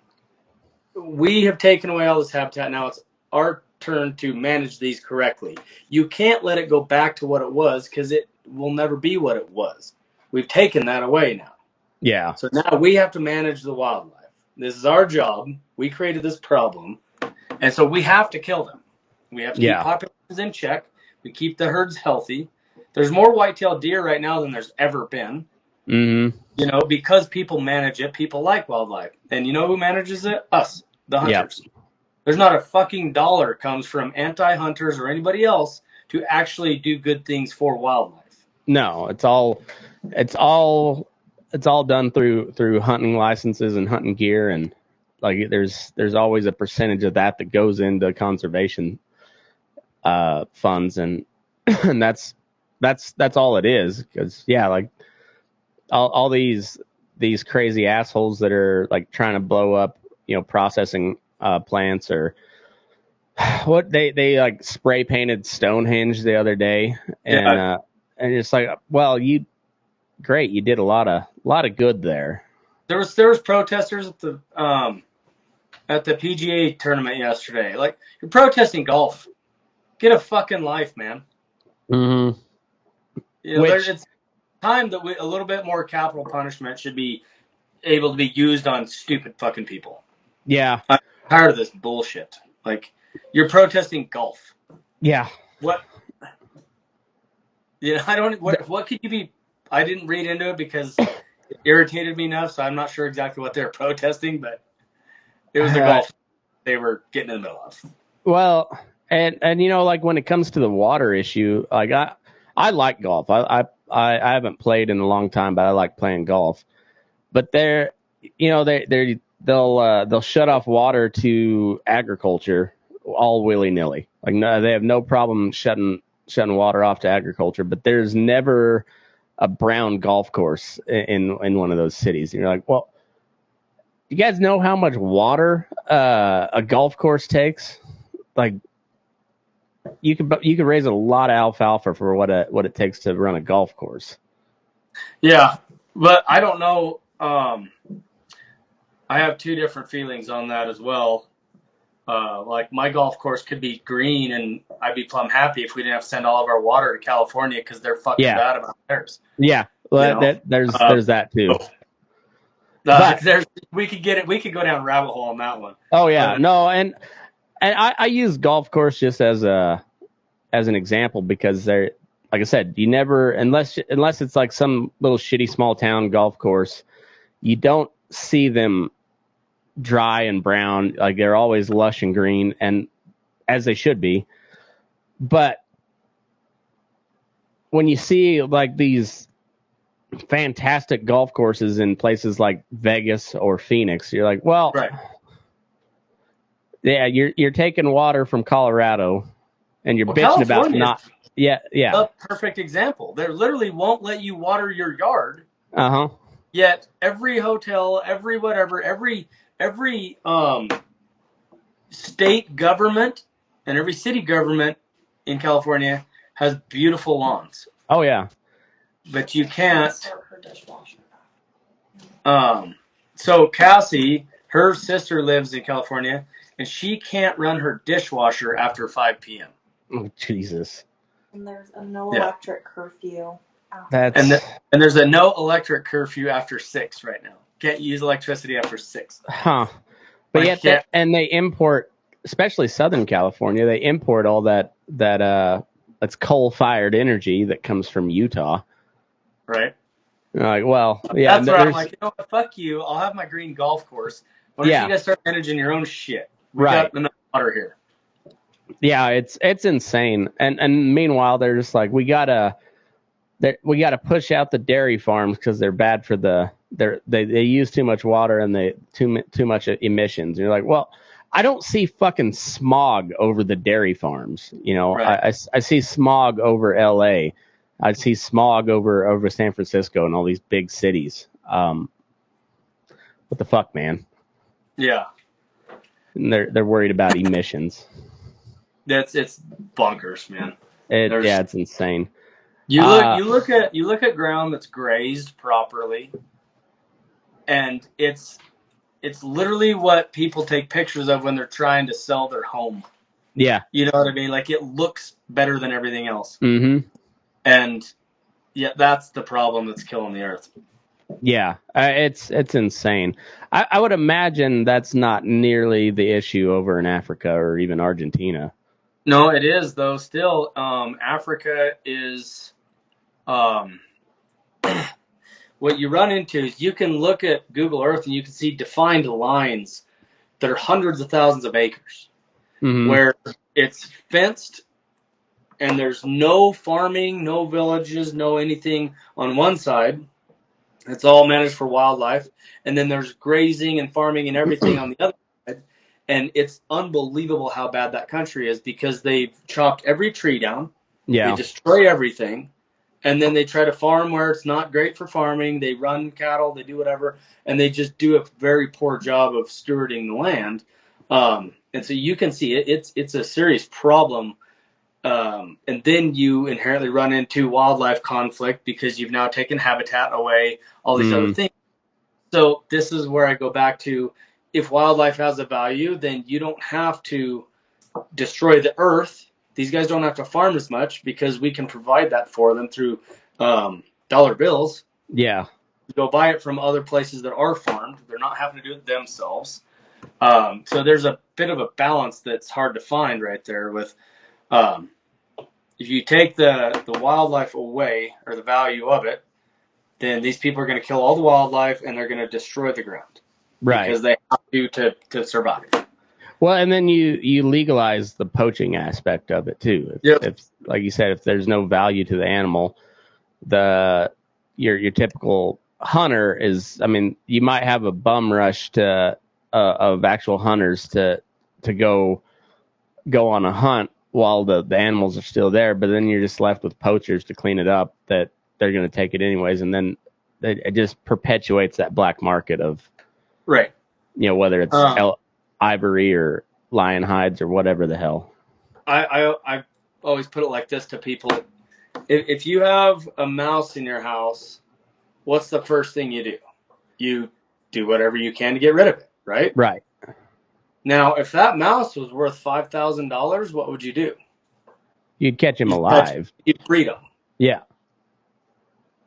We have taken away all this habitat. Now it's our turn to manage these correctly. You can't let it go back to what it was, because it will never be what it was. We've taken that away now. Yeah. So now we have to manage the wildlife. This is our job. We created this problem, and so we have to kill them. We have to keep populations in check. We keep the herds healthy. There's more white-tailed deer right now than there's ever been. Mm-hmm. Because people manage it. People like wildlife. And you know who manages it? Us, the hunters. Yep. There's not a fucking dollar comes from anti-hunters or anybody else to actually do good things for wildlife. No, it's all done through hunting licenses and hunting gear, and like there's always a percentage of that goes into conservation funds, and and that's all it is. Because like all these crazy assholes that are like trying to blow up processing plants, or what they like spray painted Stonehenge the other day, and it's like, well, you did a lot of good there. There was protesters at the PGA tournament yesterday. Like, you're protesting golf. Get a fucking life, man. Mm-hmm. It's time that a little bit more capital punishment should be able to be used on stupid fucking people. Yeah. tired of this bullshit. Like, you're protesting golf. Yeah. What? Yeah, I don't. What could you be? I didn't read into it because it irritated me enough, so I'm not sure exactly what they're protesting, but it was a golf they were getting in the middle of. Well, and you know, like when it comes to the water issue, like I like golf. I haven't played in a long time, but I like playing golf. But they're, you know, they'll shut off water to agriculture all willy nilly. Like, no, they have no problem shutting water off to agriculture, but there's never a brown golf course in one of those cities. And you're like, well, you guys know how much water a golf course takes? Like, you could raise a lot of alfalfa for what it takes to run a golf course. Yeah, but I don't know. I have two different feelings on that as well. Like, my golf course could be green, and I'd be plumb happy if we didn't have to send all of our water to California because they're fucking bad about theirs. Yeah, well, there's that too. But we could get it. We could go down a rabbit hole on that one. Oh yeah, no, and I use golf course just as an example because they're, like I said, you never, unless it's like some little shitty small town golf course, you don't see them dry and brown. Like, they're always lush and green, and as they should be. But when you see like these fantastic golf courses in places like Vegas or Phoenix, you're like, well, right. Yeah, you're taking water from Colorado, and you're bitching about not. Yeah. A perfect example. They literally won't let you water your yard. Yet every hotel, every whatever, every state government and every city government in California has beautiful lawns. Oh yeah. But you can't. So Cassie, her sister lives in California, and she can't run her dishwasher after 5 p.m. Oh, Jesus. And there's a no electric curfew. And there's a no electric curfew after 6 right now. Can't use electricity after 6. Huh. But yet, and they import, especially Southern California, they import all that's coal-fired energy that comes from Utah. Right. Like, well, yeah. That's where I'm like, you know what, fuck you. I'll have my green golf course. Why don't you guys start managing your own shit? We got enough water here. Yeah, it's insane. And meanwhile, they're just like, we gotta push out the dairy farms because they're bad for they use too much water and they too much emissions. And you're like, well, I don't see fucking smog over the dairy farms. You know, I see smog over LA. I see smog over San Francisco and all these big cities. What the fuck, man? Yeah. And they're worried about emissions. It's bonkers, man. It's insane. You look at ground that's grazed properly, and it's literally what people take pictures of when they're trying to sell their home. Yeah. You know what I mean? Like, it looks better than everything else. Mm-hmm. And yeah, that's the problem that's killing the earth. Yeah, it's insane. I would imagine that's not nearly the issue over in Africa or even Argentina. No, it is, though. Still, Africa is what you run into is you can look at Google Earth and you can see defined lines that are hundreds of thousands of acres, where it's fenced and there's no farming, no villages, no anything on one side. It's all managed for wildlife. And then there's grazing and farming and everything on the other side. And it's unbelievable how bad that country is because they've chopped every tree down. Yeah. They destroy everything. And then they try to farm where it's not great for farming. They run cattle, they do whatever. And they just do a very poor job of stewarding the land. And so you can see it's a serious problem. And then you inherently run into wildlife conflict because you've now taken habitat away, all these other things. So this is where I go back to, if wildlife has a value, then you don't have to destroy the earth. These guys don't have to farm as much because we can provide that for them through dollar bills. Yeah. Go buy it from other places that are farmed. They're not having to do it themselves. So there's a bit of a balance that's hard to find right there with, if you take the wildlife away or the value of it, then these people are going to kill all the wildlife and they're going to destroy the ground. Right. Because they have to survive. Well, and then you legalize the poaching aspect of it too. If like you said, if there's no value to the animal, your typical hunter is, I mean, you might have a bum rush to of actual hunters to go on a hunt while the animals are still there, but then you're just left with poachers to clean it up that they're going to take it anyways, and then it just perpetuates that black market of, right, whether it's ivory or lion hides or whatever the hell. I always put it like this to people: if you have a mouse in your house, what's the first thing you do? You do whatever you can to get rid of it, right? Right. Now, if that mouse was worth $5,000, what would you do? You'd catch him alive. You'd breed him. Yeah.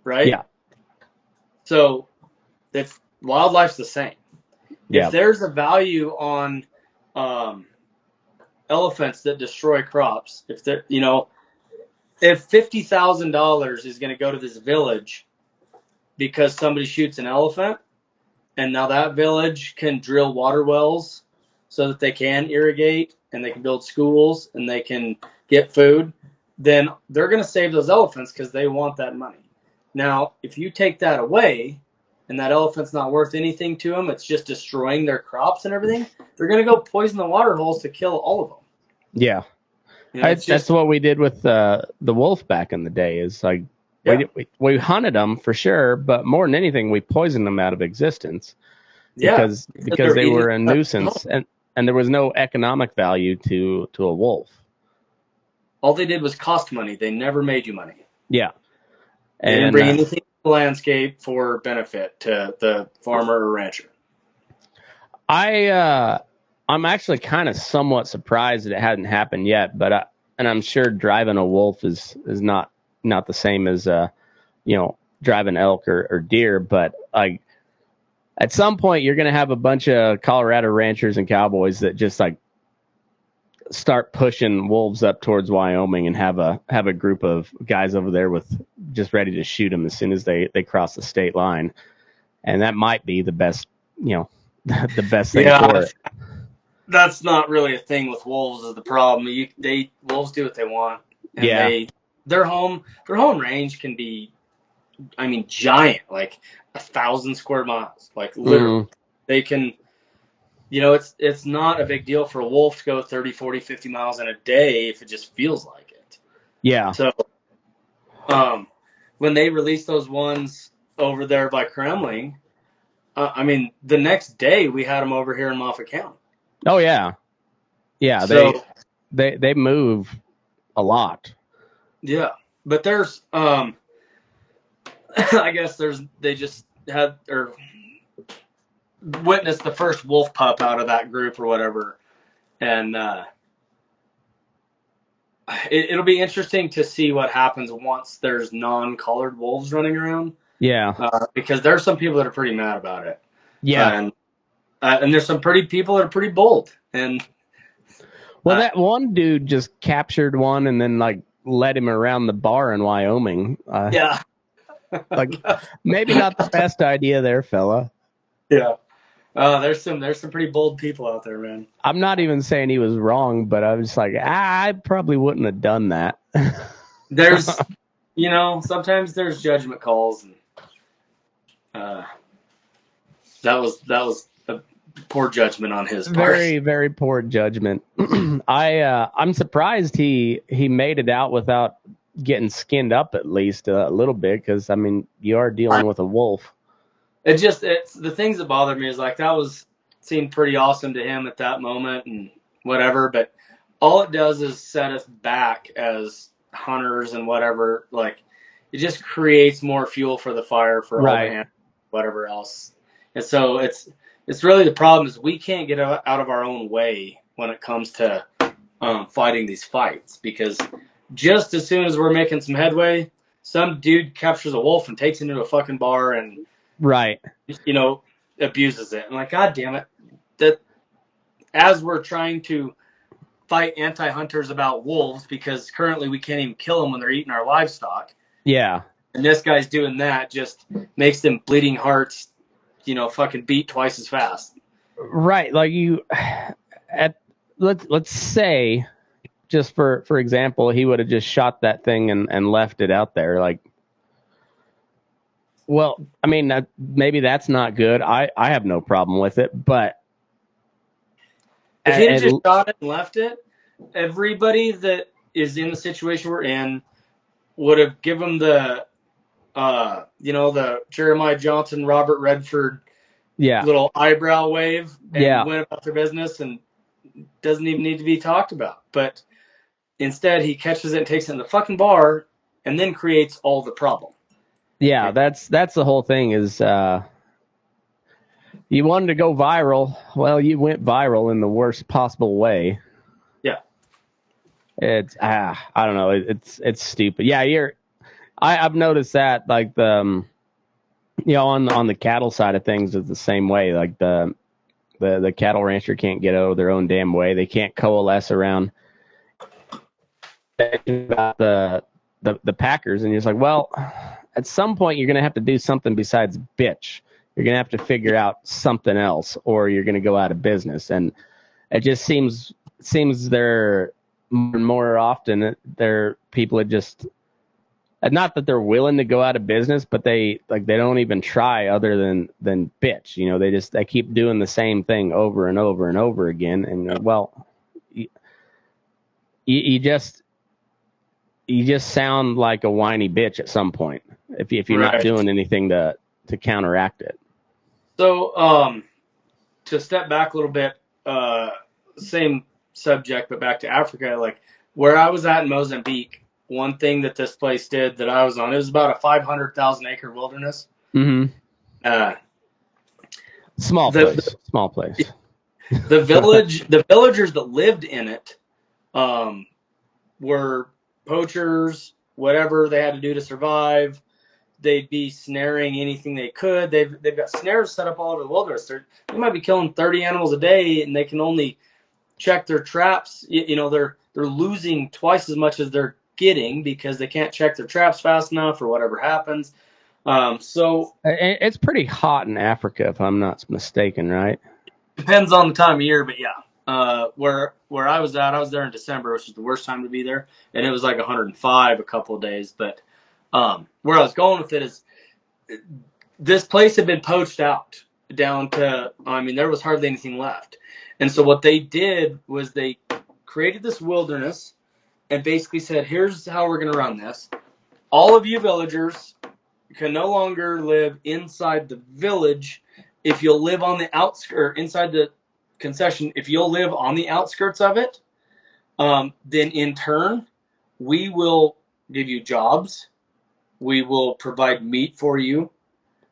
Right? Yeah. So, wildlife's the same. Yeah. If there's a value on elephants that destroy crops, if $50,000 is going to go to this village because somebody shoots an elephant, and now that village can drill water wells so that they can irrigate and they can build schools and they can get food, then they're going to save those elephants because they want that money. Now, if you take that away and that elephant's not worth anything to them, it's just destroying their crops and everything, they're going to go poison the water holes to kill all of them. Yeah. That's what we did with the wolf back in the day. Is like, we hunted them for sure, but more than anything, we poisoned them out of existence because they were a nuisance and there was no economic value to a wolf. All they did was cost money. They never made you money. Yeah. They didn't bring anything to the landscape for benefit to the farmer or rancher. I'm actually kind of somewhat surprised that it hadn't happened yet, but I'm sure driving a wolf is not the same as driving elk or deer, but like at some point you're going to have a bunch of Colorado ranchers and cowboys that just like start pushing wolves up towards Wyoming and have a group of guys over there with just ready to shoot them as soon as they cross the state line. And that might be the best, the best thing for it. That's not really a thing with wolves is the problem. Wolves do what they want. And their home range can be, I mean, giant, like 1,000 square miles, like literally. They can, it's not a big deal for a wolf to go 30, 40, 50 miles in a day if it just feels like it. Yeah. So, when they released those ones over there by Kremling, the next day we had them over here in Moffat County. Oh yeah. Yeah. So, they move a lot. Yeah. But there's, I guess they just had, or witnessed the first wolf pup out of that group or whatever. And, it'll be interesting to see what happens once there's non-colored wolves running around. Yeah. Because there's some people that are pretty mad about it. Yeah. And there's some pretty people that are pretty bold. And that one dude just captured one and then like led him around the bar in Wyoming. Yeah. Like maybe not the best idea there, fella. Yeah. There's some pretty bold people out there, man. I'm not even saying he was wrong, but I was like, I probably wouldn't have done that. There's, sometimes there's judgment calls, and that was a poor judgment on his part. Very, very poor judgment. I'm surprised he made it out without getting skinned up at least a little bit, because I mean you are dealing with a wolf. It's the things that bothered me is like that seemed pretty awesome to him at that moment and whatever, but all it does is set us back as hunters and whatever. Like it just creates more fuel for the fire for all the animals, whatever else. And so it's really the problem is we can't get out of our own way when it comes to fighting these fights, because just as soon as we're making some headway, some dude captures a wolf and takes it into a fucking bar and abuses it. I'm like, God damn it. as we're trying to fight anti-hunters about wolves, because currently we can't even kill them when they're eating our livestock. Yeah. And this guy's doing that, just makes them bleeding hearts, fucking beat twice as fast. Right. Like let's say, just for example, he would have just shot that thing and left it out there. Like, well, I mean, maybe that's not good. I have no problem with it, but if he had just shot it and left it, everybody that is in the situation we're in would have given the Jeremiah Johnson, Robert Redford little eyebrow wave and went about their business and doesn't even need to be talked about. But instead, he catches it and takes it in the fucking bar and then creates all the problem. Yeah, that's the whole thing is you wanted to go viral. Well, you went viral in the worst possible way. Yeah. It's I don't know. It's stupid. Yeah, I've noticed that, like on the cattle side of things is the same way. Like the cattle rancher can't get out of their own damn way. They can't coalesce around about the packers, and you're just like, well, at some point you're gonna have to do something besides bitch. You're gonna have to figure out something else, or you're gonna go out of business. And it just seems they're more often they're people that just, not that they're willing to go out of business, but they don't even try other than bitch. They keep doing the same thing over and over and over again. And well, you just sound like a whiny bitch at some point if you're not doing anything to counteract it. So to step back a little bit, same subject, but back to Africa, like where I was at in Mozambique, one thing that this place did that I was on, it was about a 500,000 acre wilderness. Mm-hmm. Small place. The villagers that lived in it were poachers, whatever they had to do to survive. They'd be snaring anything they could. They've got snares set up all over the wilderness. They might be killing 30 animals a day, and they can only check their traps. They're losing twice as much as they're getting because they can't check their traps fast enough or whatever happens. So it's pretty hot in Africa, if I'm not mistaken, right? Depends on the time of year, but yeah. Where I was at, I was there in December, which is the worst time to be there, and it was like 105 a couple of days. But where I was going with it is this place had been poached out down to, there was hardly anything left. And so what they did was they created this wilderness and basically said, here's how we're going to run this. All of you villagers can no longer live inside the village. If you'll live on the outskirts, inside the concession, if you'll live on the outskirts of it, then in turn, we will give you jobs. We will provide meat for you.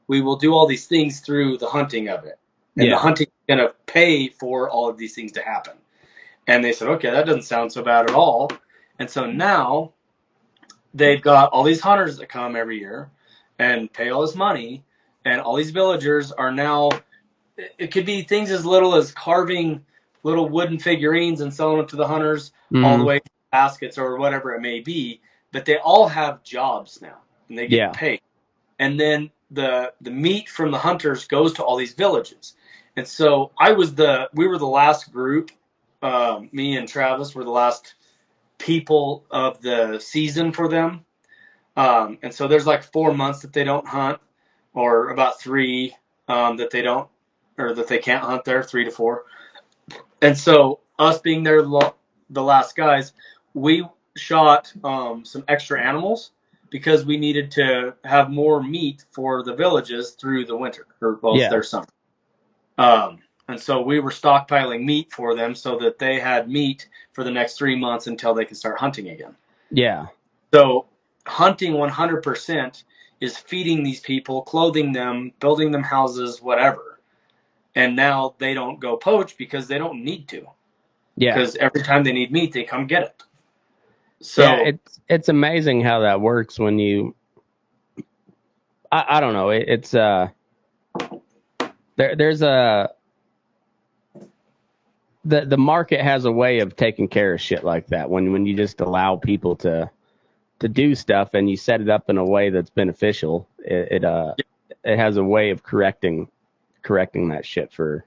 We will do all these things through the hunting of it. And the hunting is going to pay for all of these things to happen. And they said, okay, that doesn't sound so bad at all. And so now they've got all these hunters that come every year and pay all this money. And all these villagers are now, it could be things as little as carving little wooden figurines and selling them to the hunters, all the way to baskets or whatever it may be. But they all have jobs now, and they get paid. And then the meat from the hunters goes to all these villages. And so we were the last group. Me and Travis were the last people of the season for them. And so there's like 4 months that they don't hunt, or about 3 that they don't, or that they can't hunt there, 3 to 4. And so us being there the last guys, we shot some extra animals because we needed to have more meat for the villages through the winter, or their summer. And so we were stockpiling meat for them so that they had meat for the next 3 months until they could start hunting again. Yeah. So hunting 100% is feeding these people, clothing them, building them houses, whatever. And now they don't go poach because they don't need to. Yeah. Because every time they need meat, they come get it. So it's amazing how that works when you, I don't know. there's the market has a way of taking care of shit like that. When you just allow people to do stuff and you set it up in a way that's beneficial, it has a way of correcting that shit for,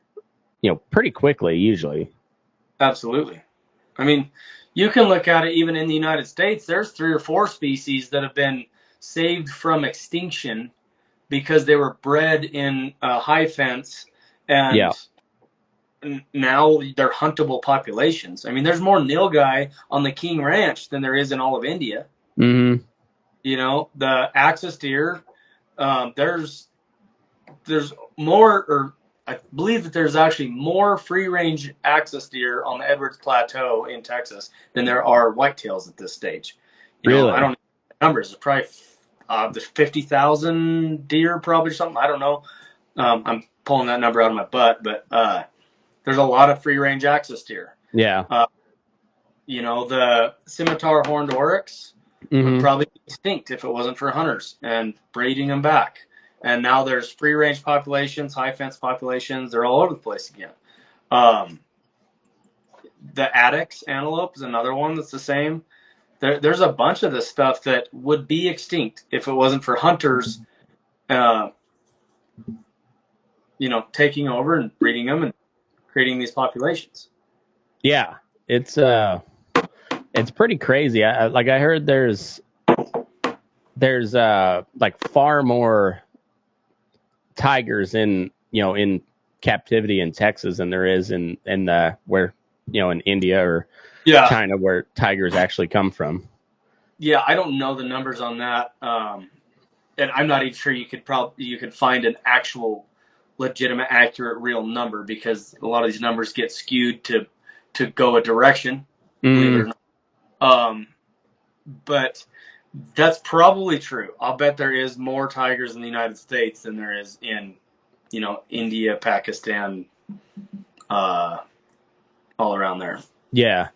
pretty quickly usually. Absolutely. I mean, you can look at it even in the United States. There's 3 or 4 species that have been saved from extinction because they were bred in a high fence, and now they're huntable populations. I mean, there's more nilgai on the King Ranch than there is in all of India. Mm-hmm. The axis deer, there's more, or I believe that there's actually more free-range axis deer on the Edwards Plateau in Texas than there are whitetails at this stage. Really? I don't know the numbers. It's probably there's 50,000 deer, probably, or something. I don't know. I'm pulling that number out of my butt, but there's a lot of free-range axis deer. Yeah. The scimitar horned oryx would probably be extinct if it wasn't for hunters and breeding them back. And now there's free-range populations, high-fence populations. They're all over the place again. The Addax antelope is another one that's the same. There's a bunch of this stuff that would be extinct if it wasn't for hunters, taking over and breeding them and creating these populations. Yeah, it's pretty crazy. I heard there's like far more tigers in captivity in Texas than there is in where in India or China, where tigers actually come from. Yeah, I don't know the numbers on that, and I'm not even sure you could find an actual legitimate, accurate, real number, because a lot of these numbers get skewed to go a direction. Believe it or not. But that's probably true. I'll bet there is more tigers in the United States than there is in, India, Pakistan, all around there. Yeah.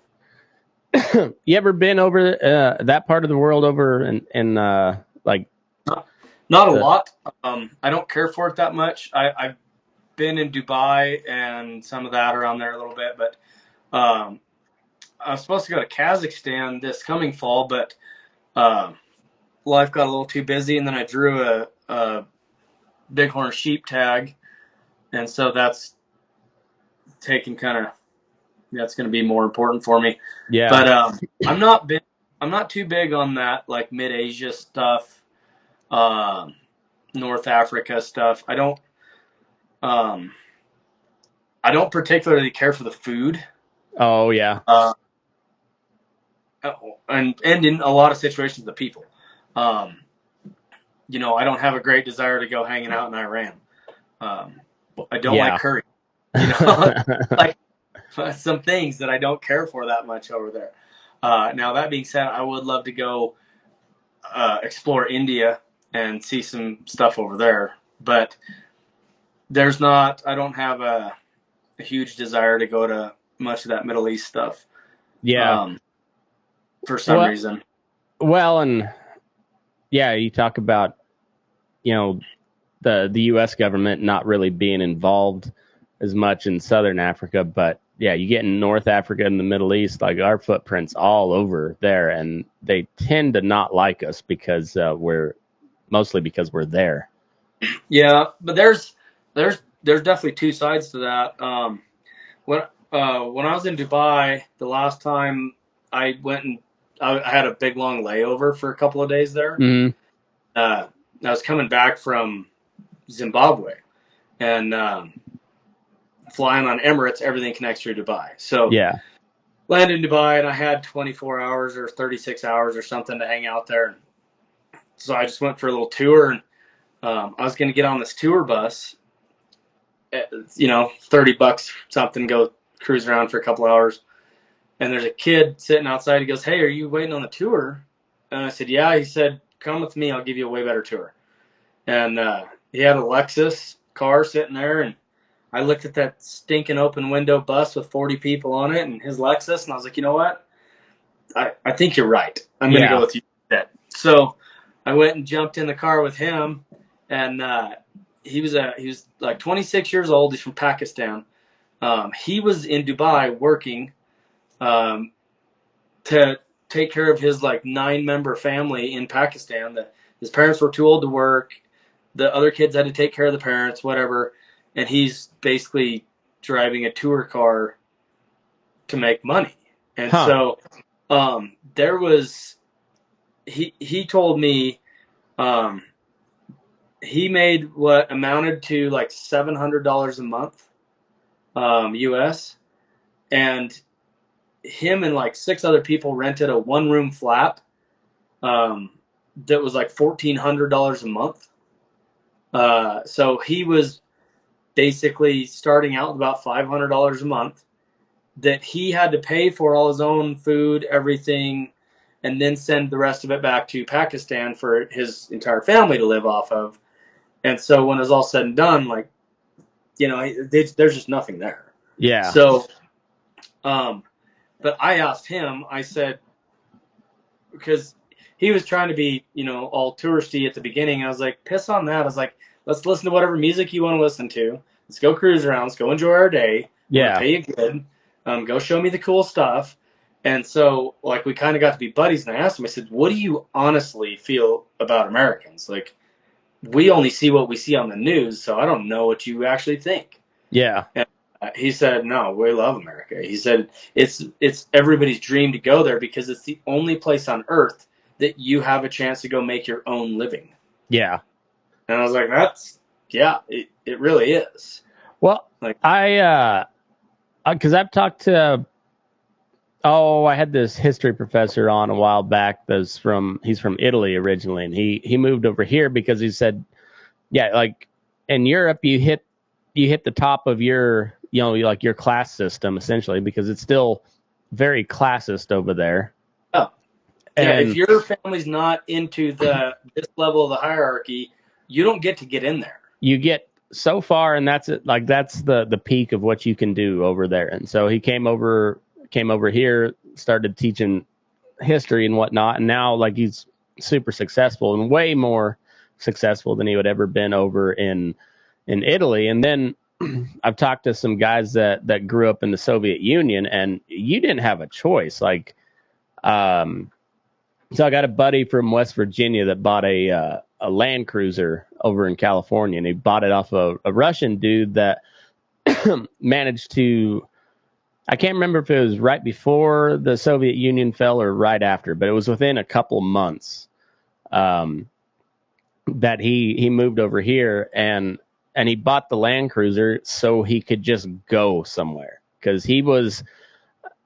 You ever been over that part of the world over in like? Not a lot. I don't care for it that much. I've been in Dubai and some of that around there a little bit, but I was supposed to go to Kazakhstan this coming fall, but life got a little too busy, and then I drew a bighorn sheep tag, and so that's taking that's going to be more important for me. Yeah. But I'm not too big on that, like mid-Asia stuff, North Africa stuff. I don't particularly care for the food. Oh yeah. And in a lot of situations, the people. I don't have a great desire to go hanging out in Iran. I don't like curry. Like some things that I don't care for that much over there. Now that being said, I would love to go explore India and see some stuff over there, but I don't have a huge desire to go to much of that Middle East stuff. Yeah. For some reason. Well, and yeah, you talk about, the U.S. government not really being involved as much in Southern Africa, but yeah, you get in North Africa and the Middle East, like our footprint's all over there, and they tend to not like us because we're there. Yeah, but there's definitely two sides to that. When I was in Dubai the last time, I went and I had a big long layover for a couple of days there. Mm-hmm. I was coming back from Zimbabwe, and flying on Emirates, everything connects through Dubai. So yeah, landed in Dubai, and I had 24 hours or 36 hours or something to hang out there. So I just went for a little tour, and I was going to get on this tour bus, $30 something, go cruise around for a couple hours. And there's a kid sitting outside. He goes, "Hey, are you waiting on the tour?" And I said, "Yeah." He said, "Come with me. I'll give you a way better tour." And he had a Lexus car sitting there, and I looked at that stinking open window bus with 40 people on it and his Lexus, and I was like, you know what? I think you're right. I'm going to go with you instead. So I went and jumped in the car with him, and he was like 26 years old. He's from Pakistan, He was in Dubai working to take care of his like 9-member family in Pakistan. His parents were too old to work. The other kids had to take care of the parents, whatever. And he's basically driving a tour car to make money. And so there was he told me he made what amounted to like $700 a month US, and him and like 6 other people rented a 1-room flat that was like $1,400 a month. So he was basically starting out with about $500 a month that he had to pay for all his own food, everything, and then send the rest of it back to Pakistan for his entire family to live off of. And so when it was all said and done, like, you know, there's just nothing there. Yeah. So, but I asked him, I said, because he was trying to be, you know, all touristy at the beginning. I was like, piss on that. I was like, let's listen to whatever music you want to listen to. Let's go cruise around. Let's go enjoy our day. Yeah. Pay you good. Go show me the cool stuff. And so, like, we kind of got to be buddies. And I asked him, I said, what do you honestly feel about Americans? Like, we only see what we see on the news, so I don't know what you actually think. Yeah. And he said, no, we love America. He said, it's everybody's dream to go there because it's the only place on earth that you have a chance to go make your own living. Yeah. And I was like, it really is. Well, like, because I've talked to, I had this history professor on a while back he's from Italy originally, and he moved over here because he said, yeah, like in Europe you hit the top of your, you know, like your class system essentially, because it's still very classist over there. Oh. Yeah, and if your family's not into this level of the hierarchy, you don't get to get in there. You get so far, and that's it. Like that's the peak of what you can do over there. And so he came over here, started teaching history and whatnot, and now like he's super successful and way more successful than he would ever been over in Italy. And then I've talked to some guys that grew up in the Soviet Union, and you didn't have a choice. Like, so I got a buddy from West Virginia that bought a Land Cruiser over in California, and he bought it off a Russian dude that managed to, I can't remember if it was right before the Soviet Union fell or right after, but it was within a couple months that he moved over here, and he bought the Land Cruiser so he could just go somewhere, because he was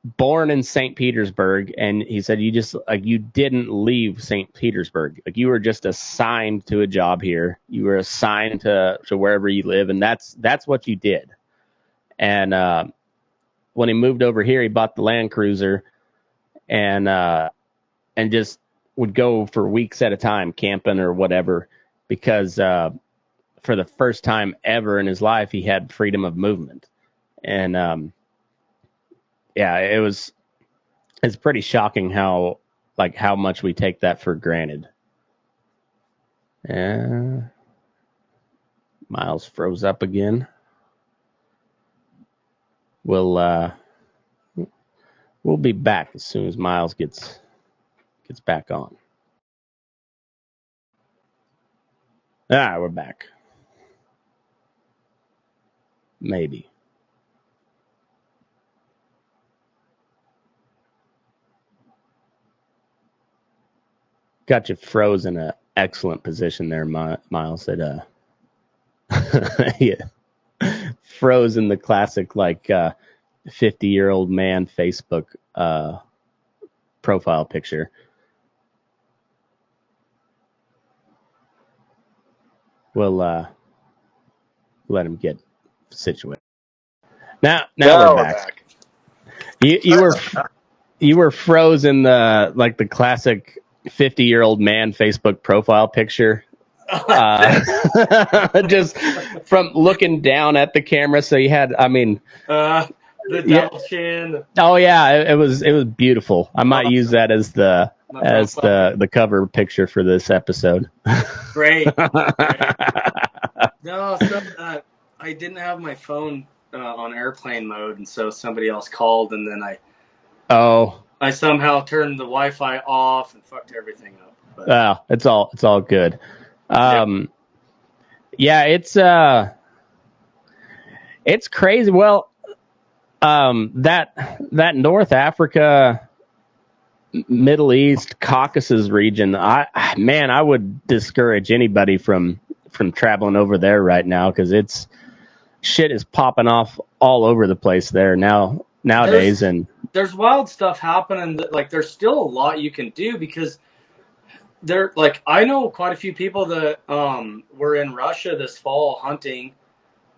born in St. Petersburg, and he said you didn't leave St. Petersburg. Like, you were just assigned to a job here. You were assigned to wherever you live, and that's what you did. And when he moved over here, he bought the Land Cruiser and just would go for weeks at a time camping or whatever, because for the first time ever in his life, he had freedom of movement. And it's pretty shocking how much we take that for granted. Miles froze up again. We'll be back as soon as Miles gets back on. We're back. Maybe. Got you frozen in an excellent position there, Miles. Said, yeah. Frozen the classic 50-year-old man Facebook profile picture. We'll let him get situated. Now we're back. You were frozen the classic 50-year-old man Facebook profile picture. Just from looking down at the camera. So you had, the double chin. Oh yeah, it was beautiful. I might use that as the cover picture for this episode. Great. No, I didn't have my phone on airplane mode, and so somebody else called, and then Oh, I somehow turned the Wi-Fi off and fucked everything up. But, it's all good. Yep. Yeah, it's crazy. Well, that North Africa, Middle East, Caucasus region, I would discourage anybody from traveling over there right now, because shit is popping off all over the place there nowadays. There's wild stuff happening. Like, there's still a lot you can do, because I know quite a few people that were in Russia this fall hunting.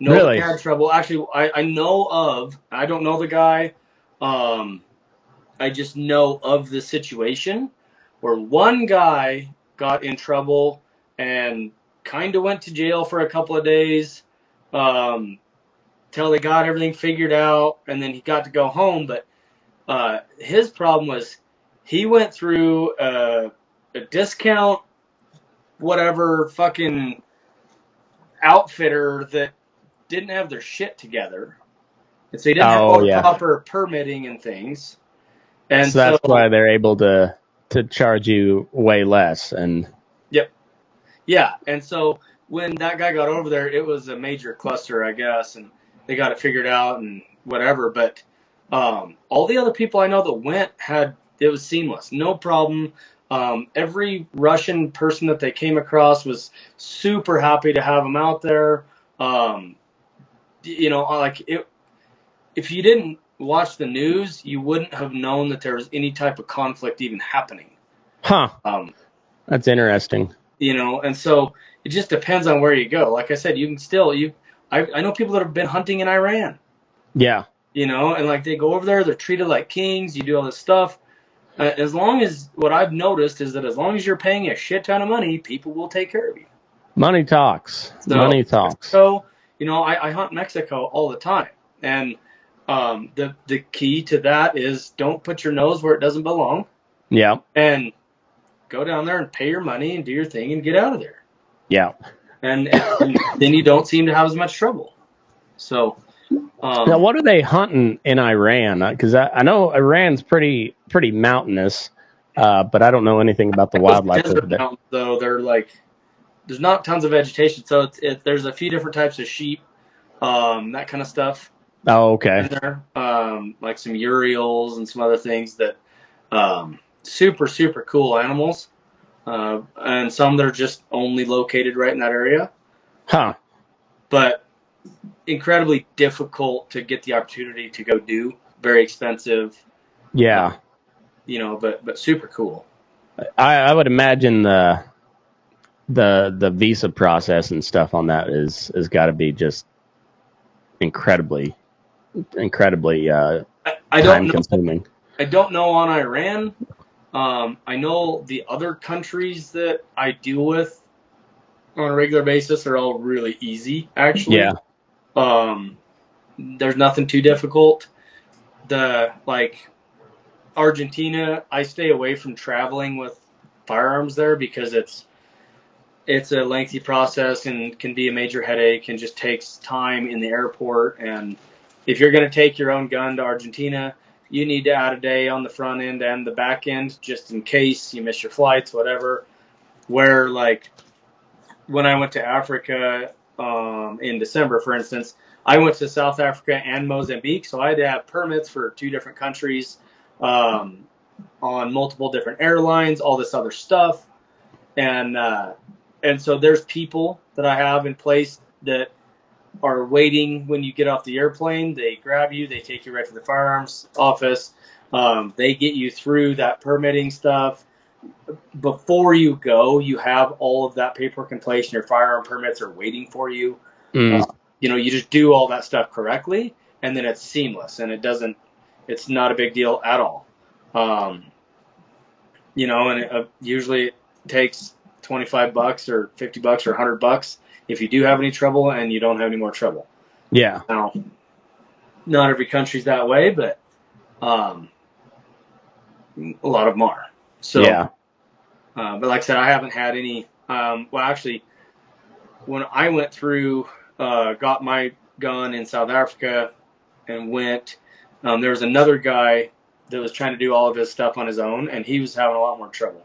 Nobody had trouble. Actually, I know of. I don't know the guy. I just know of the situation where one guy got in trouble and kind of went to jail for a couple of days till they got everything figured out, and then he got to go home. But his problem was he went through a discount, whatever fucking outfitter that didn't have their shit together. And so he didn't have all the proper permitting and things. And so that's why they're able to charge you way less. And yep. Yeah. And so when that guy got over there, it was a major cluster, I guess, and they got it figured out and whatever. But all the other people I know that went it was seamless. No problem. Every Russian person that they came across was super happy to have them out there. If you didn't watch the news, you wouldn't have known that there was any type of conflict even happening. Huh. That's interesting. And so it just depends on where you go. Like I said, you can still, I know people that have been hunting in Iran. Yeah. And like they go over there, they're treated like kings, you do all this stuff. As long as, what I've noticed is that as long as you're paying a shit ton of money, people will take care of you. Money talks. Money talks. So, I hunt Mexico all the time. And the key to that is don't put your nose where it doesn't belong. Yeah. And go down there and pay your money and do your thing and get out of there. Yeah. And then you don't seem to have as much trouble. So. Now, what are they hunting in Iran? Because I know Iran's pretty mountainous, but I don't know anything about the wildlife over there. Though they're there's not tons of vegetation, so there's a few different types of sheep, that kind of stuff. Oh, okay. In there, like some urials and some other things that super, super cool animals, and some that are just only located right in that area. Huh. But incredibly difficult to get the opportunity to go do. Very expensive. Yeah. But super cool. I would imagine the visa process and stuff on that is got to be just incredibly time consuming. I don't know on Iran. I know the other countries that I deal with on a regular basis are all really easy, actually. Yeah. There's nothing too difficult. Argentina, I stay away from traveling with firearms there because it's a lengthy process and can be a major headache and just takes time in the airport. And if you're going to take your own gun to Argentina, you need to add a day on the front end and the back end just in case you miss your flights, whatever. Where, when I went to Africa in December, for instance, I went to South Africa and Mozambique, so I had to have permits for 2 different countries on multiple different airlines, all this other stuff. And so there's people that I have in place that are waiting when you get off the airplane. They grab you, they take you right to the firearms office. They get you through that permitting stuff. Before you go, you have all of that paperwork in place and your firearm permits are waiting for you. You just do all that stuff correctly and then it's seamless and it's not a big deal at all. And usually it takes $25 or $50 or $100 if you do have any trouble and you don't have any more trouble. Yeah. Now, not every country's that way, but a lot of them are. So, yeah. But like I said, I haven't had any. Actually, when I went through, got my gun in South Africa and went. There was another guy that was trying to do all of his stuff on his own, and he was having a lot more trouble.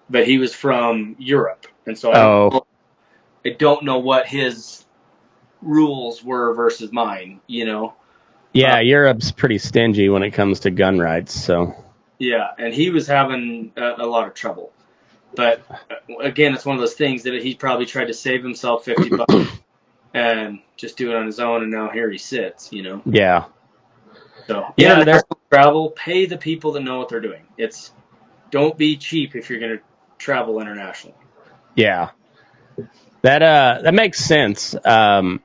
But he was from Europe, and so I don't know what his rules were versus mine, you know. Yeah, Europe's pretty stingy when it comes to gun rights, so. Yeah, and he was having a lot of trouble. But again, it's one of those things that he probably tried to save himself $50 and just do it on his own, and now here he sits, you know. Yeah. So international travel, pay the people that know what they're doing. Don't be cheap if you're going to travel internationally. Yeah. That makes sense. You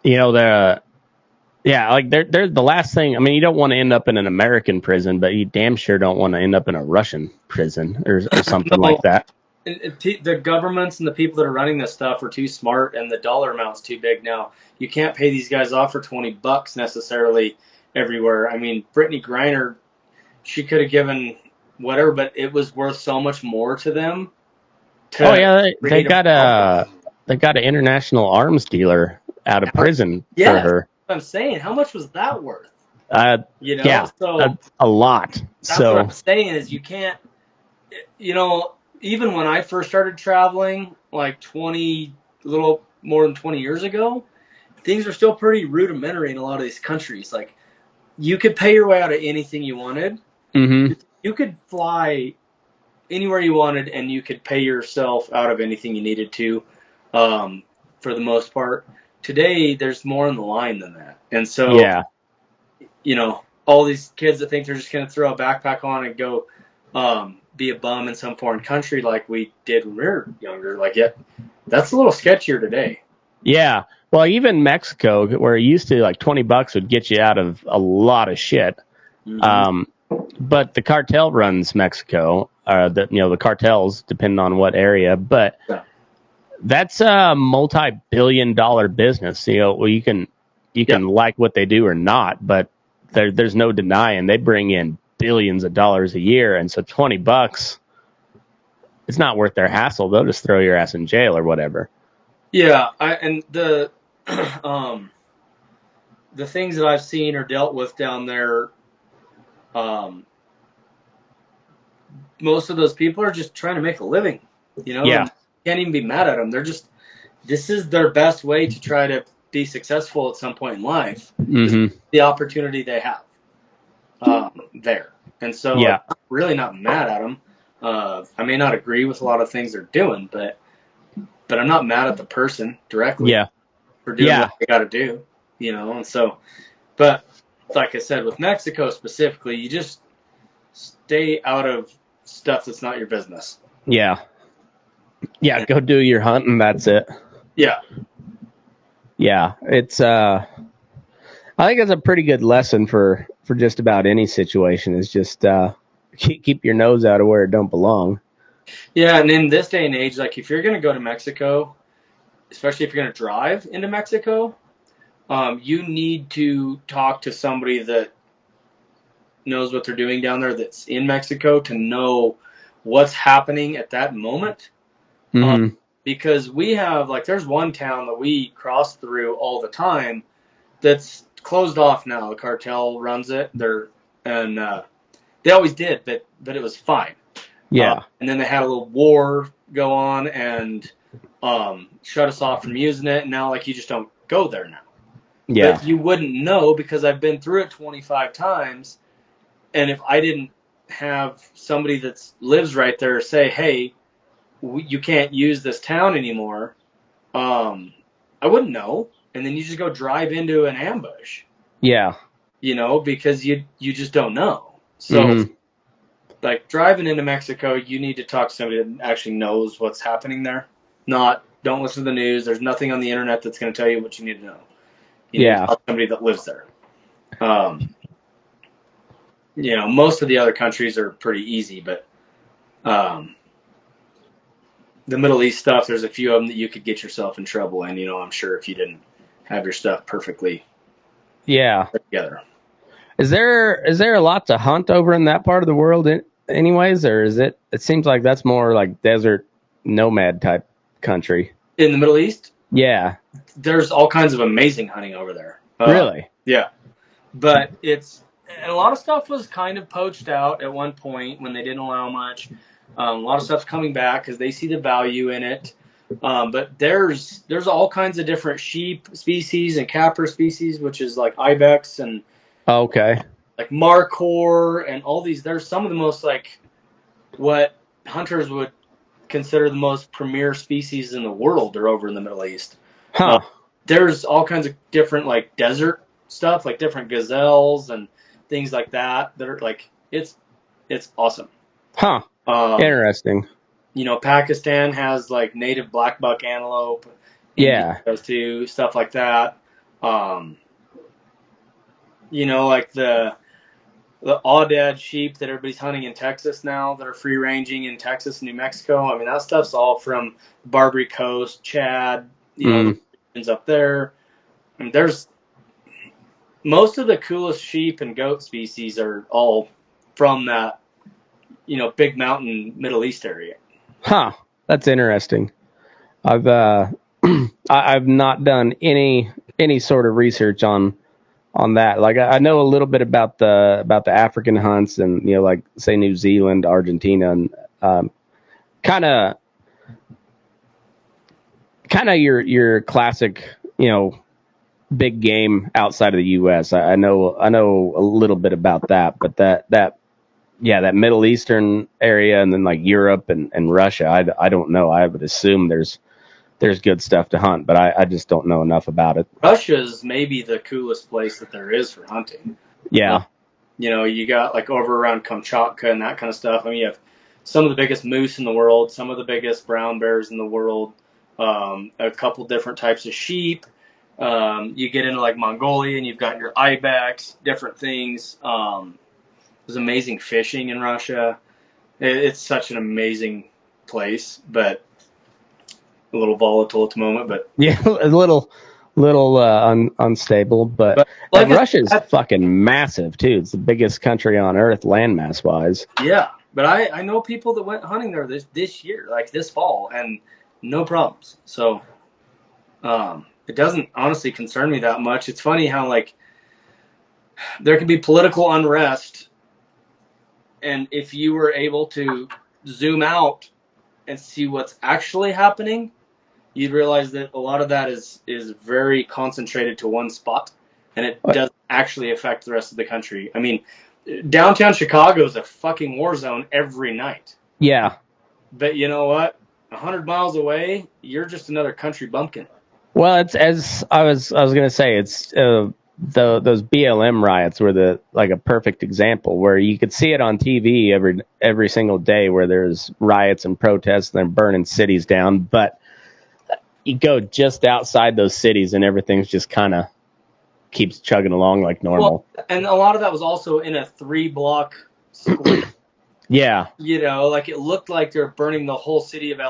know, they're the last thing. I mean, you don't want to end up in an American prison, but you damn sure don't want to end up in a Russian prison or something like that. The governments and the people that are running this stuff are too smart, and the dollar amount's too big now. You can't pay these guys off for $20 necessarily everywhere. I mean, Brittany Griner, she could have given whatever, but it was worth so much more to them. They got an international arms dealer out of prison for her. I'm saying, how much was that worth? You know, yeah, so a lot. That's what I'm saying is you can't, you know, even when I first started traveling, like a little more than 20 years ago, things are still pretty rudimentary in a lot of these countries. Like, you could pay your way out of anything you wanted. Mm-hmm. You could fly anywhere you wanted, and you could pay yourself out of anything you needed to, for the most part. Today, there's more on the line than that. And so, you know, all these kids that think they're just going to throw a backpack on and go be a bum in some foreign country like we did when we were younger, that's a little sketchier today. Yeah. Well, even Mexico, where it used to, like, $20 would get you out of a lot of shit. Mm-hmm. But the cartel runs Mexico, the cartels, depending on what area. But that's a multi-billion-dollar business. You know, well, you can like what they do or not, but there's no denying they bring in billions of dollars a year, and so $20, it's not worth their hassle. They'll just throw your ass in jail or whatever. Yeah, and the things that I've seen or dealt with down there, most of those people are just trying to make a living, you know. Yeah. You can't even be mad at them. This is their best way to try to be successful at some point in life. Mm-hmm. The opportunity they have there. And so I'm really not mad at them. I may not agree with a lot of things they're doing, but I'm not mad at the person directly for doing what they got to do, you know. And so, but like I said, with Mexico specifically, you just stay out of stuff that's not your business. Yeah. Yeah, go do your hunt and that's it. Yeah. Yeah, it's I think it's a pretty good lesson for just about any situation is just keep your nose out of where it don't belong. Yeah, and in this day and age, like if you're going to go to Mexico, especially if you're going to drive into Mexico, you need to talk to somebody that knows what they're doing down there that's in Mexico to know what's happening at that moment. Mm-hmm. Because we have, like, there's one town that we cross through all the time that's closed off now. The cartel runs it. They always did, but it was fine. Yeah. And then they had a little war go on and shut us off from using it. And now, like, you just don't go there now. Yeah. But you wouldn't know because I've been through it 25 times. And if I didn't have somebody that lives right there say, hey, you can't use this town anymore, I wouldn't know. And then you just go drive into an ambush. Yeah. You know, because you just don't know. So, like, driving into Mexico, you need to talk to somebody that actually knows what's happening there. Don't listen to the news. There's nothing on the internet that's going to tell you what you need to know. You need to talk to somebody that lives there. You know, most of the other countries are pretty easy, but the Middle East stuff, there's a few of them that you could get yourself in trouble in, you know, I'm sure, if you didn't have your stuff perfectly put together. Is there a lot to hunt over in that part of the world anyways, or is it seems like that's more like desert nomad type country? In the Middle East? Yeah. There's all kinds of amazing hunting over there. Really? Yeah. But and a lot of stuff was kind of poached out at one point when they didn't allow much. A lot of stuff's coming back because they see the value in it. But there's all kinds of different sheep species and capra species, which is like ibex and Okay. like markhor and all these. There's some of the most like what hunters would consider the most premier species in the world are over in the Middle East. Huh. There's all kinds of different like desert stuff, like different gazelles and things like that are like it's awesome. Huh. Interesting. You know, Pakistan has like native black buck antelope. Yeah. Those two, stuff like that. You know, like the aoudad sheep that everybody's hunting in Texas now that are free ranging in Texas and New Mexico. I mean, that stuff's all from Barbary Coast, Chad, you know, the regions up there. And there's most of the coolest sheep and goat species are all from that, you know, big mountain Middle East area. Huh. That's interesting. I've I've not done any sort of research on that. Like I know a little bit about the African hunts and, you know, like say New Zealand, Argentina, and kind of your classic, you know, big game outside of the U.S. I know a little bit about that, but that Middle Eastern area and then like Europe and Russia, I don't know. I would assume there's good stuff to hunt, but I just don't know enough about it. Russia's maybe the coolest place that there is for hunting. Yeah. You know, you got like over around Kamchatka and that kind of stuff. I mean, you have some of the biggest moose in the world, some of the biggest brown bears in the world, a couple different types of sheep. You get into like Mongolia and you've got your ibex, different things. There's amazing fishing in Russia. It's such an amazing place, but a little volatile at the moment. But yeah, a little unstable. But like Russia's fucking massive too. It's the biggest country on earth landmass wise. Yeah, but I know people that went hunting there this year, like this fall, and no problems. So it doesn't honestly concern me that much. It's funny how like there can be political unrest, and if you were able to zoom out and see what's actually happening, you'd realize that a lot of that is very concentrated to one spot, and it doesn't actually affect the rest of the country. I mean, downtown Chicago is a fucking war zone every night. Yeah. But you know what? 100 miles away, you're just another country bumpkin. Well, it's as I was gonna say, it's those BLM riots were like a perfect example where you could see it on TV every single day where there's riots and protests and they're burning cities down, but you go just outside those cities and everything's just kind of keeps chugging along like normal. Well, and a lot of that was also in a 3-block square. Yeah. You know, like it looked like they're burning the whole city of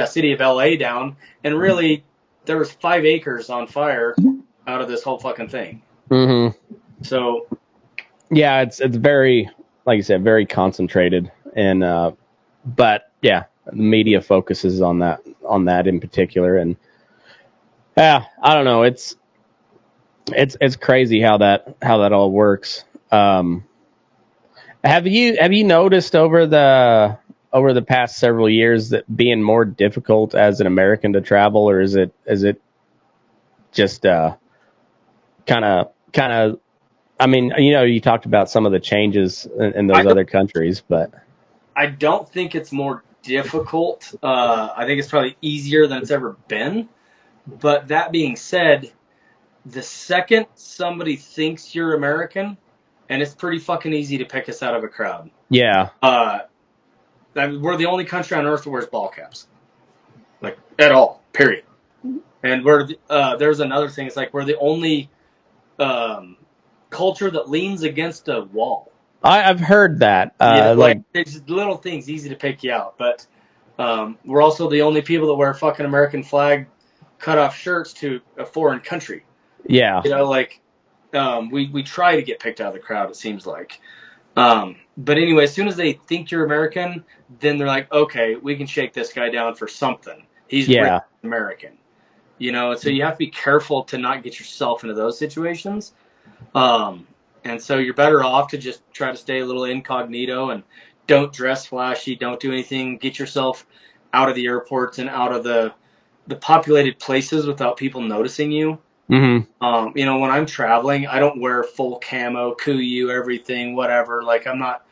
city of LA down, and really there was 5 acres on fire out of this whole fucking thing. Mm-hmm. So yeah, it's very, like you said, very concentrated, and but yeah, the media focuses on that in particular, and yeah, I don't know, it's crazy how that all works. Have you noticed over the past several years that being more difficult as an American to travel, or is it just kind of I mean, you know, you talked about some of the changes in those other countries, but I don't think it's more difficult. I think it's probably easier than it's ever been. But that being said, the second somebody thinks you're American, and it's pretty fucking easy to pick us out of a crowd. Yeah. We're the only country on earth that wears ball caps. Like, at all, period. And there's another thing, it's like we're the only culture that leans against a wall. I've heard that. Like there's little things easy to pick you out, but we're also the only people that wear fucking American flag cut off shirts to a foreign country. Yeah. You know, like we try to get picked out of the crowd, it seems like. But anyway, as soon as they think you're American, then they're like, okay, we can shake this guy down for something. He's really American. So you have to be careful to not get yourself into those situations. And so you're better off to just try to stay a little incognito and don't dress flashy, don't do anything, get yourself out of the airports and out of the populated places without people noticing you. Mm-hmm. When I'm traveling, I don't wear full camo, kuyu, everything, whatever. Like I'm not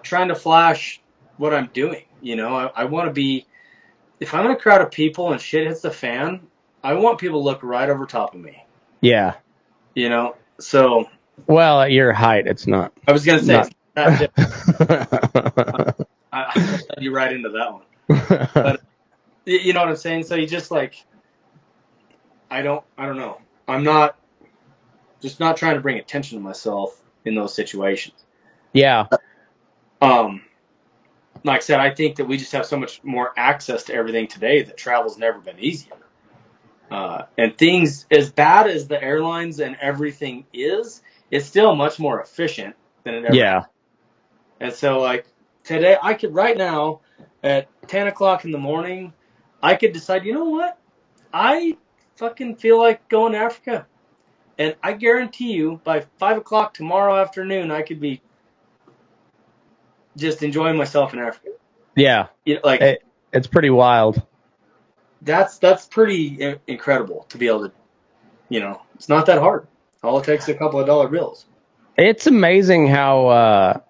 trying to flash what I'm doing. I want to be, if I'm in a crowd of people and shit hits the fan, I want people to look right over top of me. Yeah. So. Well, at your height, it's not. I was going to say, not... it's that different. I led you right into that one. But you know what I'm saying? So you just I don't know. I'm not trying to bring attention to myself in those situations. Yeah. Like I said, I think that we just have so much more access to everything today that travel's never been easier. And things, as bad as the airlines and everything is, it's still much more efficient than it ever Yeah. has. And so, today, I could, right now, at 10 o'clock in the morning, I could decide, you know what? I fucking feel like going to Africa. And I guarantee you, by 5 o'clock tomorrow afternoon, I could be just enjoying myself in Africa. Yeah. It's pretty wild. That's pretty incredible to be able to, it's not that hard. All it takes is a couple of dollar bills. It's amazing how,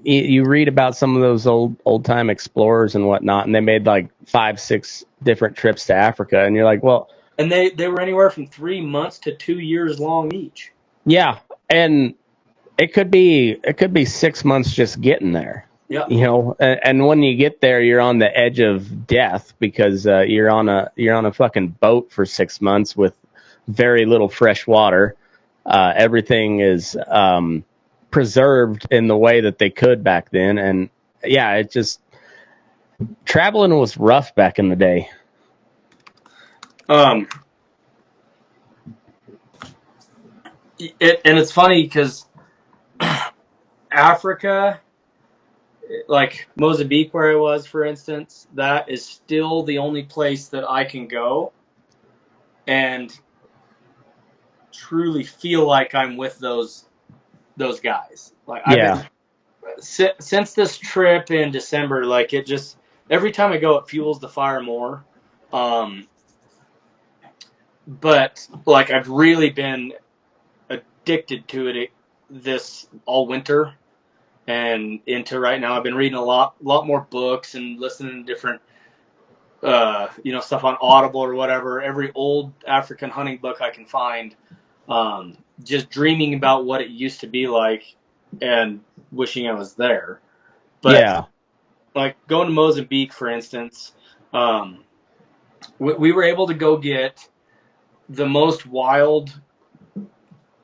you read about some of those old time explorers and whatnot, and they made 5-6 different trips to Africa, and you're like, well, and they were anywhere from 3 months to 2 years long each. Yeah, and it could be 6 months just getting there. Yeah. And when you get there, you're on the edge of death because you're on a fucking boat for 6 months with very little fresh water. Everything is preserved in the way that they could back then, and yeah, it just traveling was rough back in the day. And it's funny because Africa, like Mozambique, where I was, for instance, that is still the only place that I can go and truly feel like I'm with those guys. Yeah. Since this trip in December, it just, every time I go, it fuels the fire more. But I've really been addicted to it this all winter and into right now. I've been reading a lot more books and listening to different, stuff on Audible or whatever. Every old African hunting book I can find. Just dreaming about what it used to be like and wishing I was there. But yeah, going to Mozambique, for instance, we were able to go get the most wild,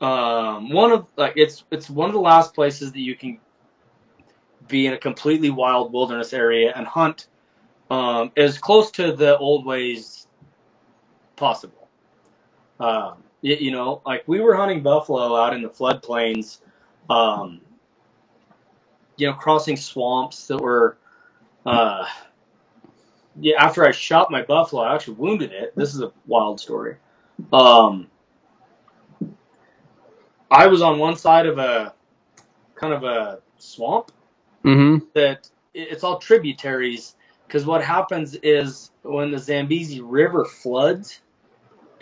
it's one of the last places that you can be in a completely wild wilderness area and hunt as close to the old ways possible. We were hunting buffalo out in the floodplains, crossing swamps that were, after I shot my buffalo, I actually wounded it. This is a wild story. I was on one side of a kind of a swamp that it's all tributaries, because what happens is when the Zambezi River floods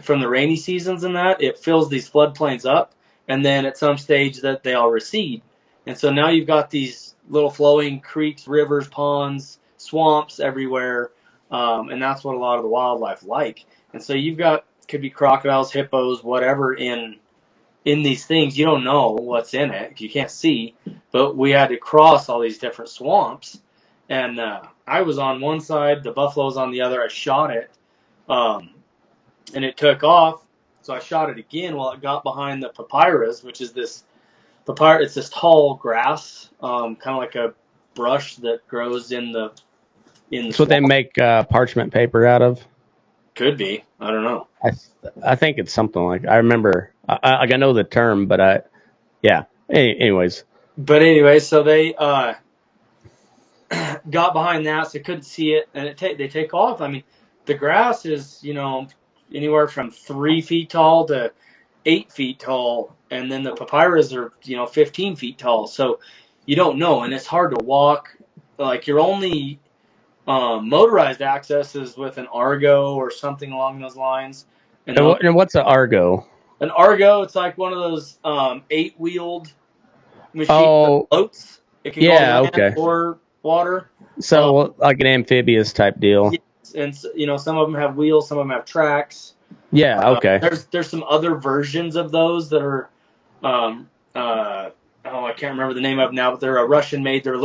from the rainy seasons and that, it fills these floodplains up, and then at some stage that they all recede. And so now you've got these little flowing creeks, rivers, ponds, swamps everywhere, and that's what a lot of the wildlife like. And so you've got, could be crocodiles, hippos, whatever in these things. You don't know what's in it. You can't see. But we had to cross all these different swamps. And I was on one side, the buffalo's on the other. I shot it, and it took off. So I shot it again while it got behind the papyrus, which is this papyrus. It's this tall grass, kind of like a brush that grows in the That's what they make parchment paper out of. Could be. I don't know. I think it's something like, I remember, I know the term, but anyways. But anyway, so they got behind that, so I couldn't see it, and they take off. I mean, the grass is, anywhere from 3 feet tall to 8 feet tall, and then the papyrus are 15 feet tall. So you don't know, and it's hard to walk. Like your only motorized access is with an Argo or something along those lines. And what's an Argo? An Argo, it's like one of those 8-wheeled machines that floats. It can go on land or water. So like an amphibious type deal. Yes, and some of them have wheels, some of them have tracks. Yeah, okay. There's some other versions of those that are, I can't remember the name of them now, but they're a Russian made. They're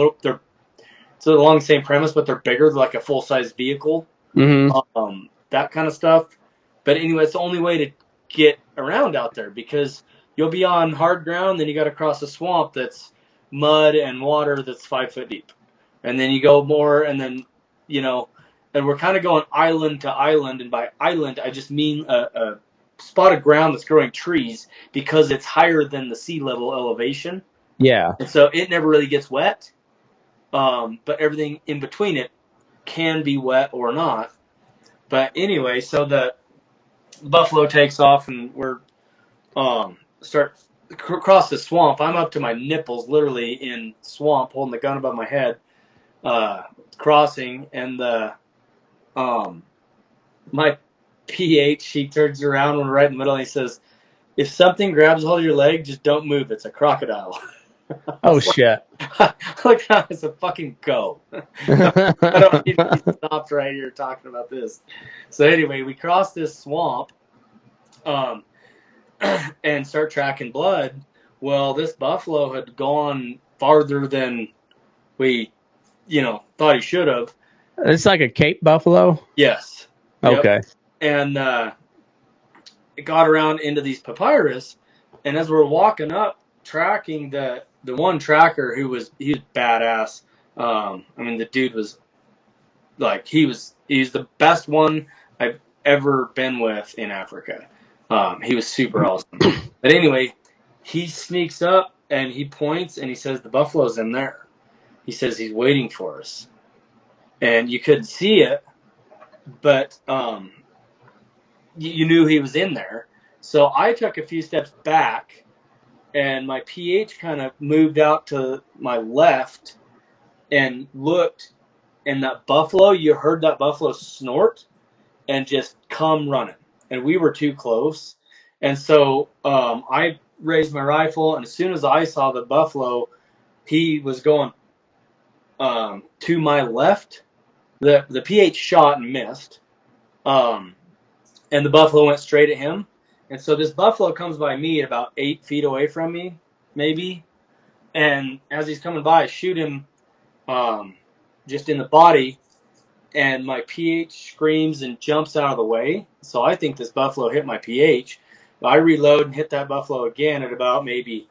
so along the same premise, but they're bigger. They're like a full size vehicle. Mm-hmm. That kind of stuff. But anyway, it's the only way to get around out there because you'll be on hard ground, then you got to cross a swamp that's mud and water that's 5 foot deep, and then you go more, and then and we're kind of going island to island, and by island I just mean a spot of ground that's growing trees because it's higher than the sea level elevation. Yeah. And so it never really gets wet, but everything in between it can be wet or not. But anyway, so the buffalo takes off, and we're start across the swamp. I'm up to my nipples, literally in swamp, holding the gun above my head, crossing, and my PH, he turns around when we're right in the middle, and he says, "If something grabs hold of your leg, just don't move. It's a crocodile." Oh, shit. Look, I said, fucking go. I don't need to be stopped right here talking about this. So anyway, we cross this swamp and start tracking blood. Well, this buffalo had gone farther than we, thought he should have. It's like a Cape buffalo? Yes. Okay. Yep. And it got around into these papyrus, and as we're walking up, tracking the one tracker he was badass. The dude was like, he's the best one I've ever been with in Africa. He was super awesome. But anyway, he sneaks up and he points and he says, "The buffalo's in there." He says he's waiting for us. And you couldn't see it, but you knew he was in there. So I took a few steps back, and my PH kind of moved out to my left and looked, and that buffalo, you heard that buffalo snort and just come running. And we were too close. And so I raised my rifle, and as soon as I saw the buffalo, he was going to my left. The PH shot and missed, and the buffalo went straight at him. And so this buffalo comes by me at about 8 feet away from me, maybe. And as he's coming by, I shoot him just in the body, and my PH screams and jumps out of the way. So I think this buffalo hit my PH. I reload and hit that buffalo again at about maybe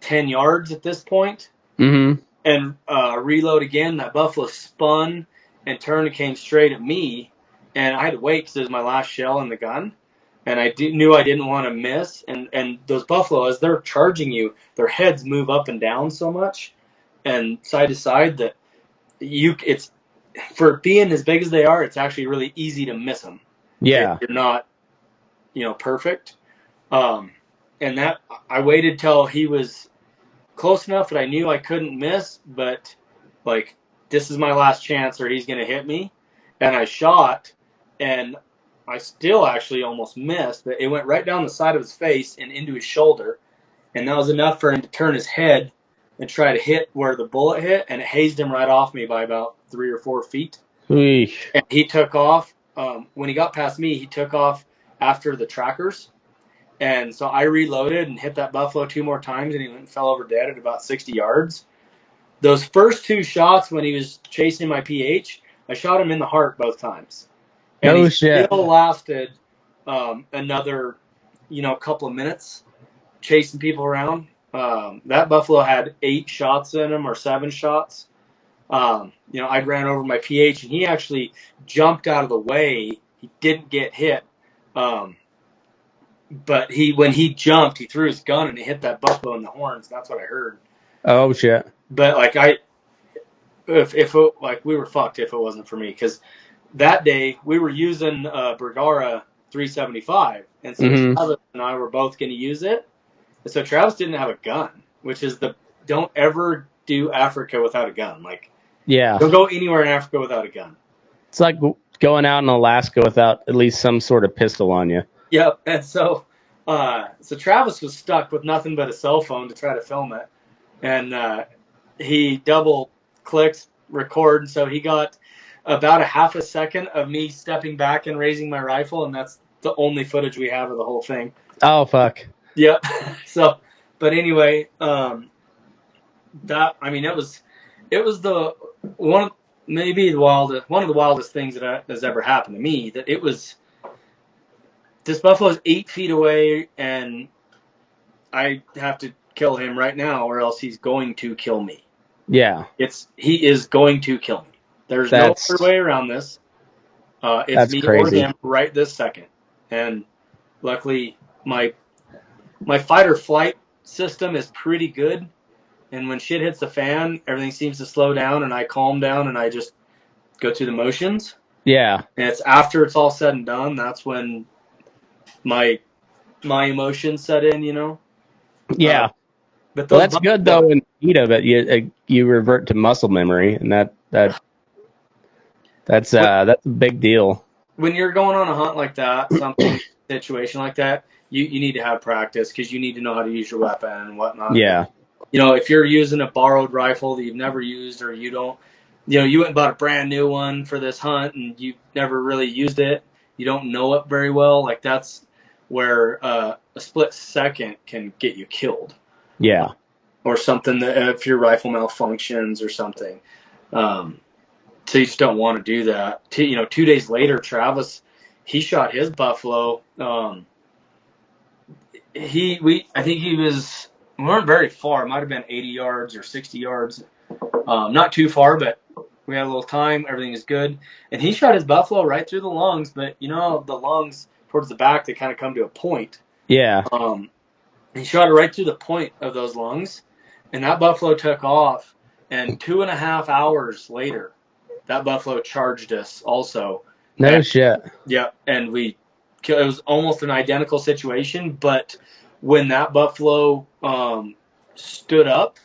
10 yards at this point. Mm-hmm. And reload again. That buffalo spun and turned and came straight at me. And I had to wait because it was my last shell in the gun. And I knew I didn't want to miss. And those buffalo, as they're charging you, their heads move up and down so much and side to side that it's for being as big as they are, it's actually really easy to miss them. Yeah. If you're not, perfect. And that I waited till he was close enough that I knew I couldn't miss, but like, this is my last chance or he's going to hit me. And I shot, and I still actually almost missed, but it went right down the side of his face and into his shoulder. And that was enough for him to turn his head and try to hit where the bullet hit, and it hazed him right off me by about 3 or 4 feet. Eesh. And he took off. When he got past me, he took off after the trackers. And so I reloaded and hit that buffalo 2 more times, and he went and fell over dead at about 60 yards. Those first 2 shots when he was chasing my PH, I shot him in the heart both times. And No he shit. still lasted another, couple of minutes chasing people around. That buffalo had 8 shots in him or 7 shots. I ran over my PH, and he actually jumped out of the way. He didn't get hit. But when he jumped, he threw his gun and it hit that buffalo in the horns. That's what I heard. Oh shit. But we were fucked if it wasn't for me, because that day we were using Bergara 375, and so Travis and I were both going to use it. And so Travis didn't have a gun, which is don't ever do Africa without a gun. Like, don't go anywhere in Africa without a gun. It's like going out in Alaska without at least some sort of pistol on you. Yep. And so Travis was stuck with nothing but a cell phone to try to film it, and he double clicks record, and so he got about a half a second of me stepping back and raising my rifle, and that's the only footage we have of the whole thing. Oh, fuck. Yep. So, but anyway, it was the one of the wildest things that has ever happened to me. That it was, this buffalo's 8 feet away, and I have to kill him right now, or else he's going to kill me. Yeah. He is going to kill me. There's no other way around this. It's me crazy. or him right this second. And luckily, my fight or flight system is pretty good. And when shit hits the fan, everything seems to slow down, and I calm down, and I just go through the motions. Yeah. And it's after it's all said and done, that's when my emotions set in, you know? Yeah. But that's good, though, in the heat of it. You revert to muscle memory, and that's a big deal. When you're going on a hunt like that, situation like that, you need to have practice, because you need to know how to use your weapon and whatnot. Yeah. You know, if you're using a borrowed rifle that you've never used, or you went and bought a brand new one for this hunt and you've never really used it, you don't know it very well, like that's where a split second can get you killed. Yeah. Or something, that if your rifle malfunctions or something. So you just don't want to do that. 2 days later, Travis, he shot his buffalo. I think we weren't very far. It might have been 80 yards or 60 yards. Not too far, but we had a little time. Everything is good. And he shot his buffalo right through the lungs, but the lungs towards the back, they kind of come to a point. Yeah. He shot it right through the point of those lungs, and that buffalo took off. And 2.5 hours later, that buffalo charged us also. No shit. Yeah, and it was almost an identical situation, but when that buffalo stood up,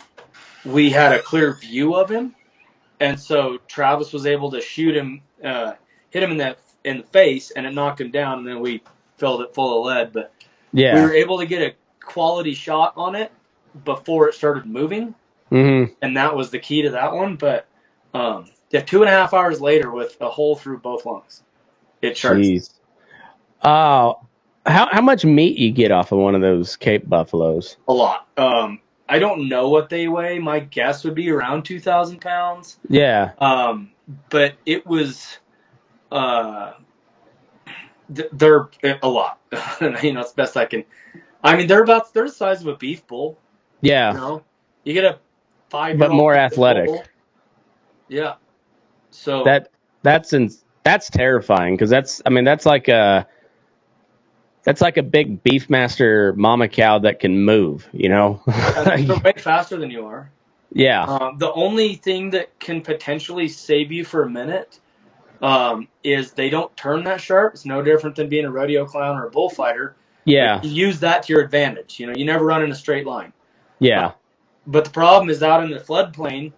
we had a clear view of him, and so Travis was able to shoot him, hit him in the face, and it knocked him down, and then we filled it full of lead. But we were able to get a quality shot on it before it started moving, and that was the key to that one. But 2.5 hours later, with a hole through both lungs, it charged. How much meat you get off of one of those Cape buffaloes? A lot. I don't know what they weigh. My guess would be around 2,000 pounds. Yeah. But it was, they're a lot. It's best I can. I mean, they're the size of a beef bull. Yeah. You get a 5-year-old. But more athletic. Bull. Yeah. So that's terrifying, because that's like a big Beefmaster mama cow that can move, They're way faster than you are. Yeah. The only thing that can potentially save you for a minute is they don't turn that sharp. It's no different than being a rodeo clown or a bullfighter. Yeah. You use that to your advantage. You never run in a straight line. Yeah. But the problem is, out in the floodplain,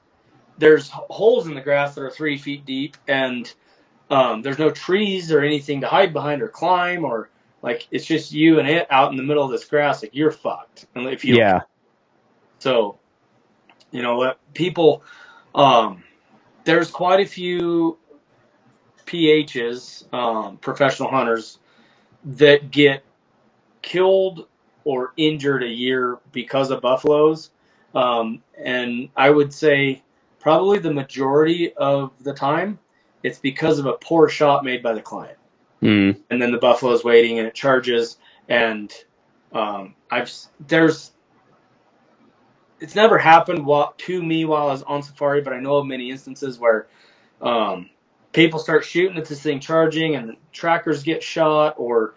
there's holes in the grass that are 3 feet deep, and there's no trees or anything to hide behind or climb, or like, it's just you and it out in the middle of this grass. Like, you're fucked. If you don't. So, people, there's quite a few PHs, professional hunters, that get killed or injured a year because of buffaloes. And I would say probably the majority of the time, it's because of a poor shot made by the client. And then the buffalo is waiting and it charges. And it's never happened to me while I was on safari, but I know of many instances where people start shooting at this thing charging, and the trackers get shot, or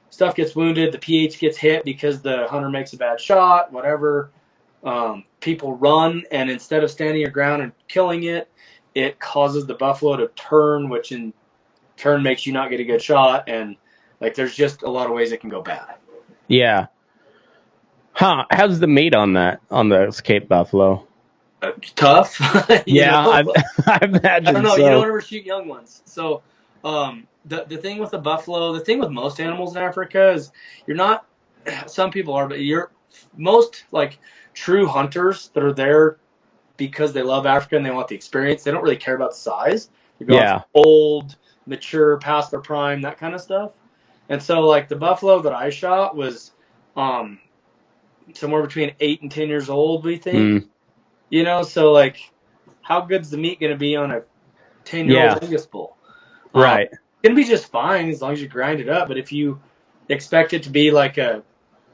stuff gets wounded, the PH gets hit because the hunter makes a bad shot, whatever. People run, and instead of standing your ground and killing it, it causes the buffalo to turn, which in turn makes you not get a good shot, and like there's just a lot of ways it can go bad. Yeah. Huh? How's the meat on the Cape buffalo? Tough. Yeah, I I imagine don't know. so. You don't ever shoot young ones. So the thing with the buffalo, the thing with most animals in Africa is you're not. Some people are, but most like true hunters that are there because they love Africa and they want the experience. They don't really care about the size. They go old, mature, past their prime, that kind of stuff. And so like the buffalo that I shot was somewhere between 8 and 10 years old, we think. So like how good's the meat going to be on a 10-year-old Angus bull? Right. It's going to be just fine as long as you grind it up. But if you expect it to be like a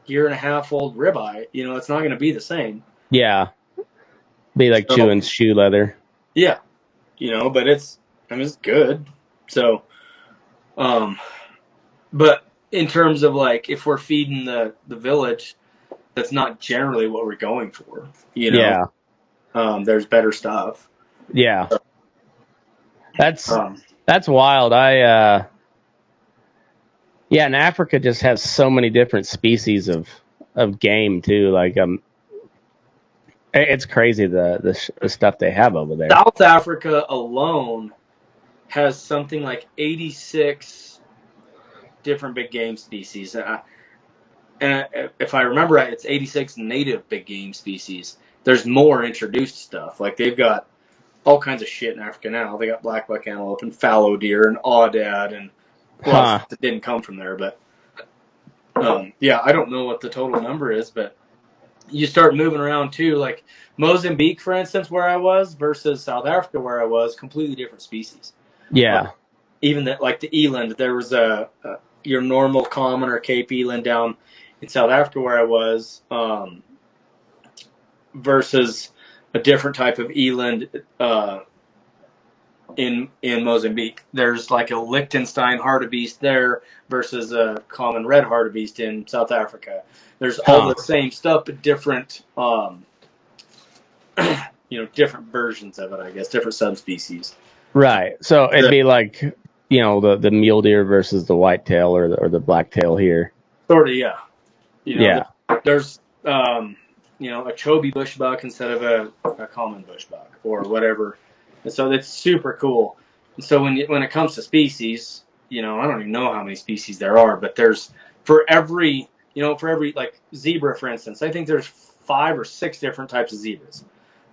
1.5-year-old ribeye, it's not going to be the same. Yeah. Be like chewing shoe leather. Yeah. But it's good. So, but in terms of like, if we're feeding the village, that's not generally what we're going for, Yeah. There's better stuff. Yeah. That's wild. And Africa just has so many different species of game too. Like, it's crazy the stuff they have over there. South Africa alone has something like 86 different big game species. And if I remember right, it's 86 native big game species. There's more introduced stuff. Like they've got all kinds of shit in Africa now. They got black buck antelope and fallow deer and aoudad and that didn't come from there. But I don't know what the total number is, but you start moving around too. Like Mozambique, for instance, where I was versus South Africa, where I was, completely different species. Yeah. Even like the eland, there was your normal common or Cape eland down in South Africa where I was, versus a different type of eland in Mozambique. There's like a Liechtenstein hartebeest there versus a common red hartebeest in South Africa. There's all the same stuff, but different, different versions of it, I guess, different subspecies. Right. So it'd be like, the mule deer versus the whitetail or the blacktail here. Sort of, yeah. There's, a Chobe bushbuck instead of a common bushbuck or whatever. And so that's super cool. And so when it comes to species, I don't even know how many species there are, but there's for every like zebra, for instance, I think there's 5 or 6 different types of zebras.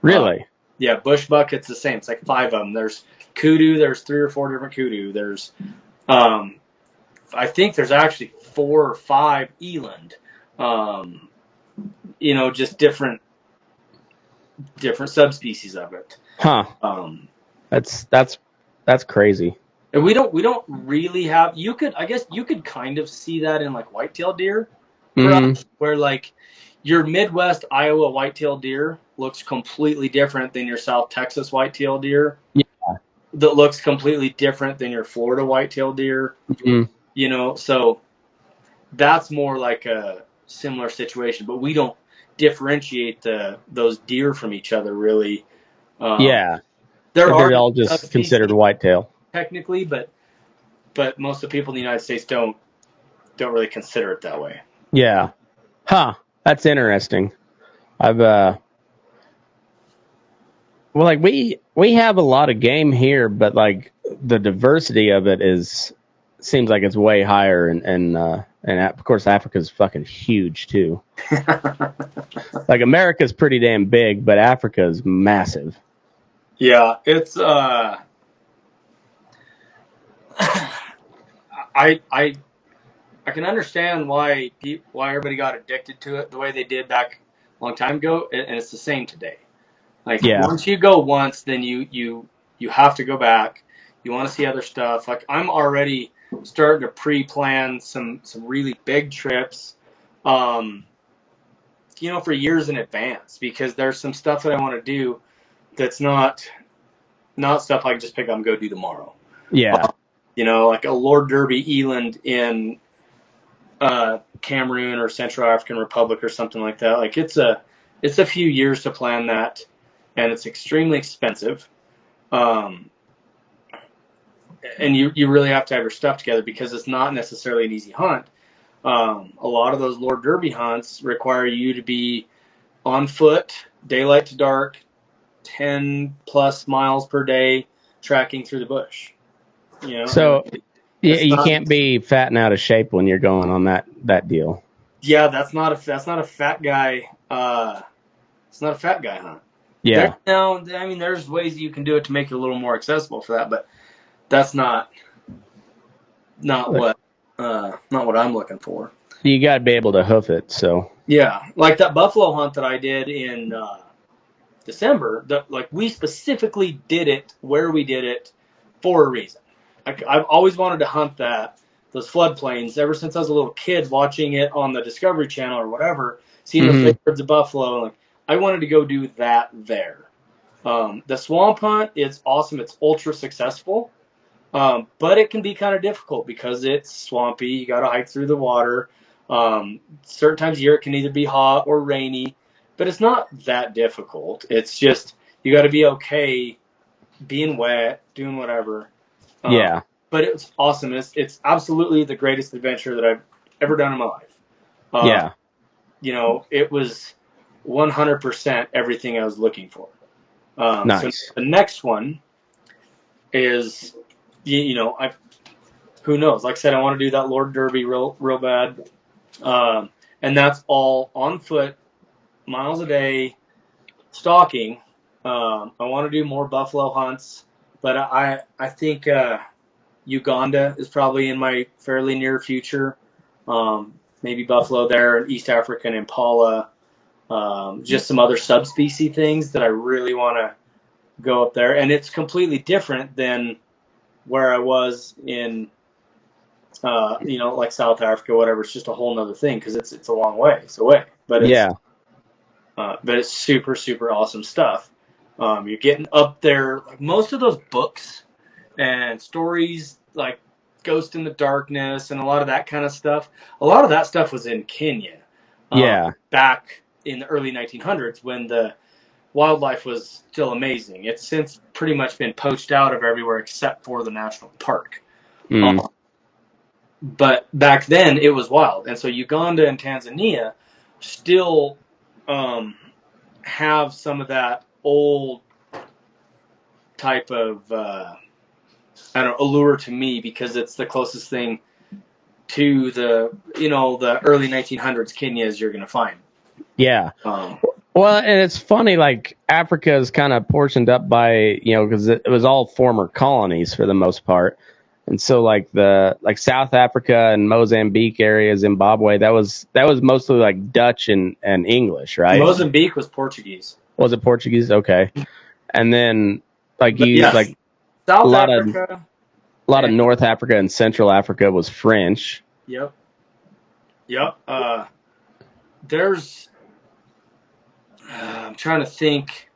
Really? Yeah, bushbuck, it's the same. It's like 5 of them. There's kudu. There's 3 or 4 different kudu. There's, I think there's actually 4 or 5 eland. Just different subspecies of it. Huh. That's crazy. And we don't really have. I guess you could kind of see that in like whitetail deer, where like your Midwest Iowa whitetail deer looks completely different than your South Texas whitetail deer. Yeah. That looks completely different than your Florida whitetail deer. Mm-hmm. So that's more like a similar situation, but we don't differentiate those deer from each other really. They're all just considered whitetail technically, but most of the people in the United States don't really consider it that way. Yeah. Huh. That's interesting. We have a lot of game here, but like the diversity of it seems like it's way higher, and of course Africa's fucking huge too. Like America's pretty damn big, but Africa's massive. Yeah, it's I can understand why everybody got addicted to it the way they did back a long time ago, and it's the same today. Like once you go once, then you have to go back. You want to see other stuff. Like I'm already starting to pre-plan some really big trips, for years in advance, because there's some stuff that I want to do that's not stuff I can just pick up and go do tomorrow. Yeah. Like a Lord Derby eland in Cameroon or Central African Republic or something like that. Like it's a few years to plan that, and it's extremely expensive. and you really have to have your stuff together because it's not necessarily an easy hunt. A lot of those Lord Derby hunts require you to be on foot, daylight to dark, 10 plus miles per day, tracking through the bush. You know, So you not, can't be fat and out of shape when you're going on that deal. Yeah, that's not a fat guy. It's not a fat guy hunt. Yeah. There's ways you can do it to make it a little more accessible for that, but that's not what I'm looking for. You got to be able to hoof it. So yeah, like that buffalo hunt that I did in December. We specifically did it where we did it for a reason. I've always wanted to hunt those floodplains ever since I was a little kid, watching it on the Discovery Channel or whatever, seeing the herds of buffalo. Like, I wanted to go do that there. The swamp hunt, it's awesome. It's ultra successful. But it can be kind of difficult because it's swampy. You got to hike through the water. Certain times of year it can either be hot or rainy, but it's not that difficult. It's just you got to be okay being wet, doing whatever. Yeah. But it's awesome. It's absolutely the greatest adventure that I've ever done in my life. Yeah. It was 100% everything I was looking for. Nice. So the next one is, who knows? Like I said, I want to do that Lord Derby real bad. And that's all on foot, miles a day, stalking. I want to do more buffalo hunts, but I think Uganda is probably in my fairly near future. Maybe buffalo there, East African impala, just some other subspecies things that I really want to go up there. And it's completely different than where I was in, like South Africa, whatever. It's just a whole nother thing because it's a long ways away. But it's super, super awesome stuff. You're getting up there. Like most of those books and stories like Ghost in the Darkness and a lot of that kind of stuff. A lot of that stuff was in Kenya. Back in the early 1900s when the wildlife was still amazing. It's since pretty much been poached out of everywhere except for the national park. But back then it was wild. And so Uganda and Tanzania still have some of that old type of allure to me because it's the closest thing to the early 1900s Kenya as you're going to find. Yeah. Well, and it's funny, like Africa is kind of portioned up by, because it was all former colonies for the most part. And so like South Africa and Mozambique area, Zimbabwe, that was mostly like Dutch and English, right? Mozambique was Portuguese. Was it Portuguese? Okay. And then South Africa. A lot of North Africa and Central Africa was French. Yep. I'm trying to think.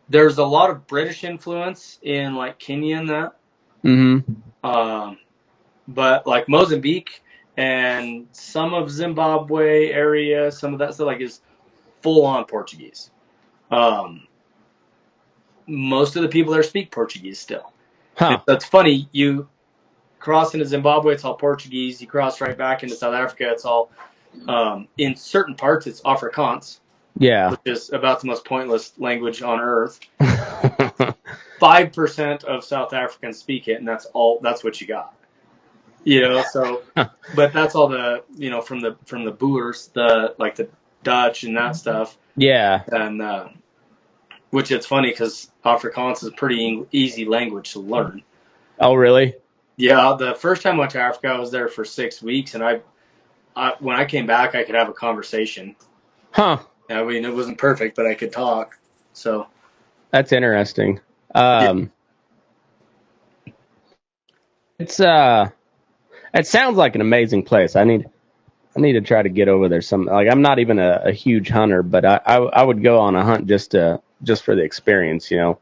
There's a lot of British influence in like Kenya and that. But like Mozambique and some of Zimbabwe area, some of that stuff is full on Portuguese. Most of the people there speak Portuguese still. That's funny. You cross into Zimbabwe, it's all Portuguese. You cross right back into South Africa, it's all in certain parts it's Afrikaans. Yeah. Which is about the most pointless language on earth. 5% of South Africans speak it, and that's what you got. But that's all the from the Boers, the Dutch and that stuff. Yeah. And which it's funny because Afrikaans is a pretty easy language to learn. Oh, really? Yeah. The first time I went to Africa, I was there for 6 weeks, and when I came back, I could have a conversation. Huh. I mean, it wasn't perfect, but I could talk. So that's interesting. It sounds like an amazing place. I need to try to get over there. I'm not even a huge hunter, but I would go on a hunt just for the experience, You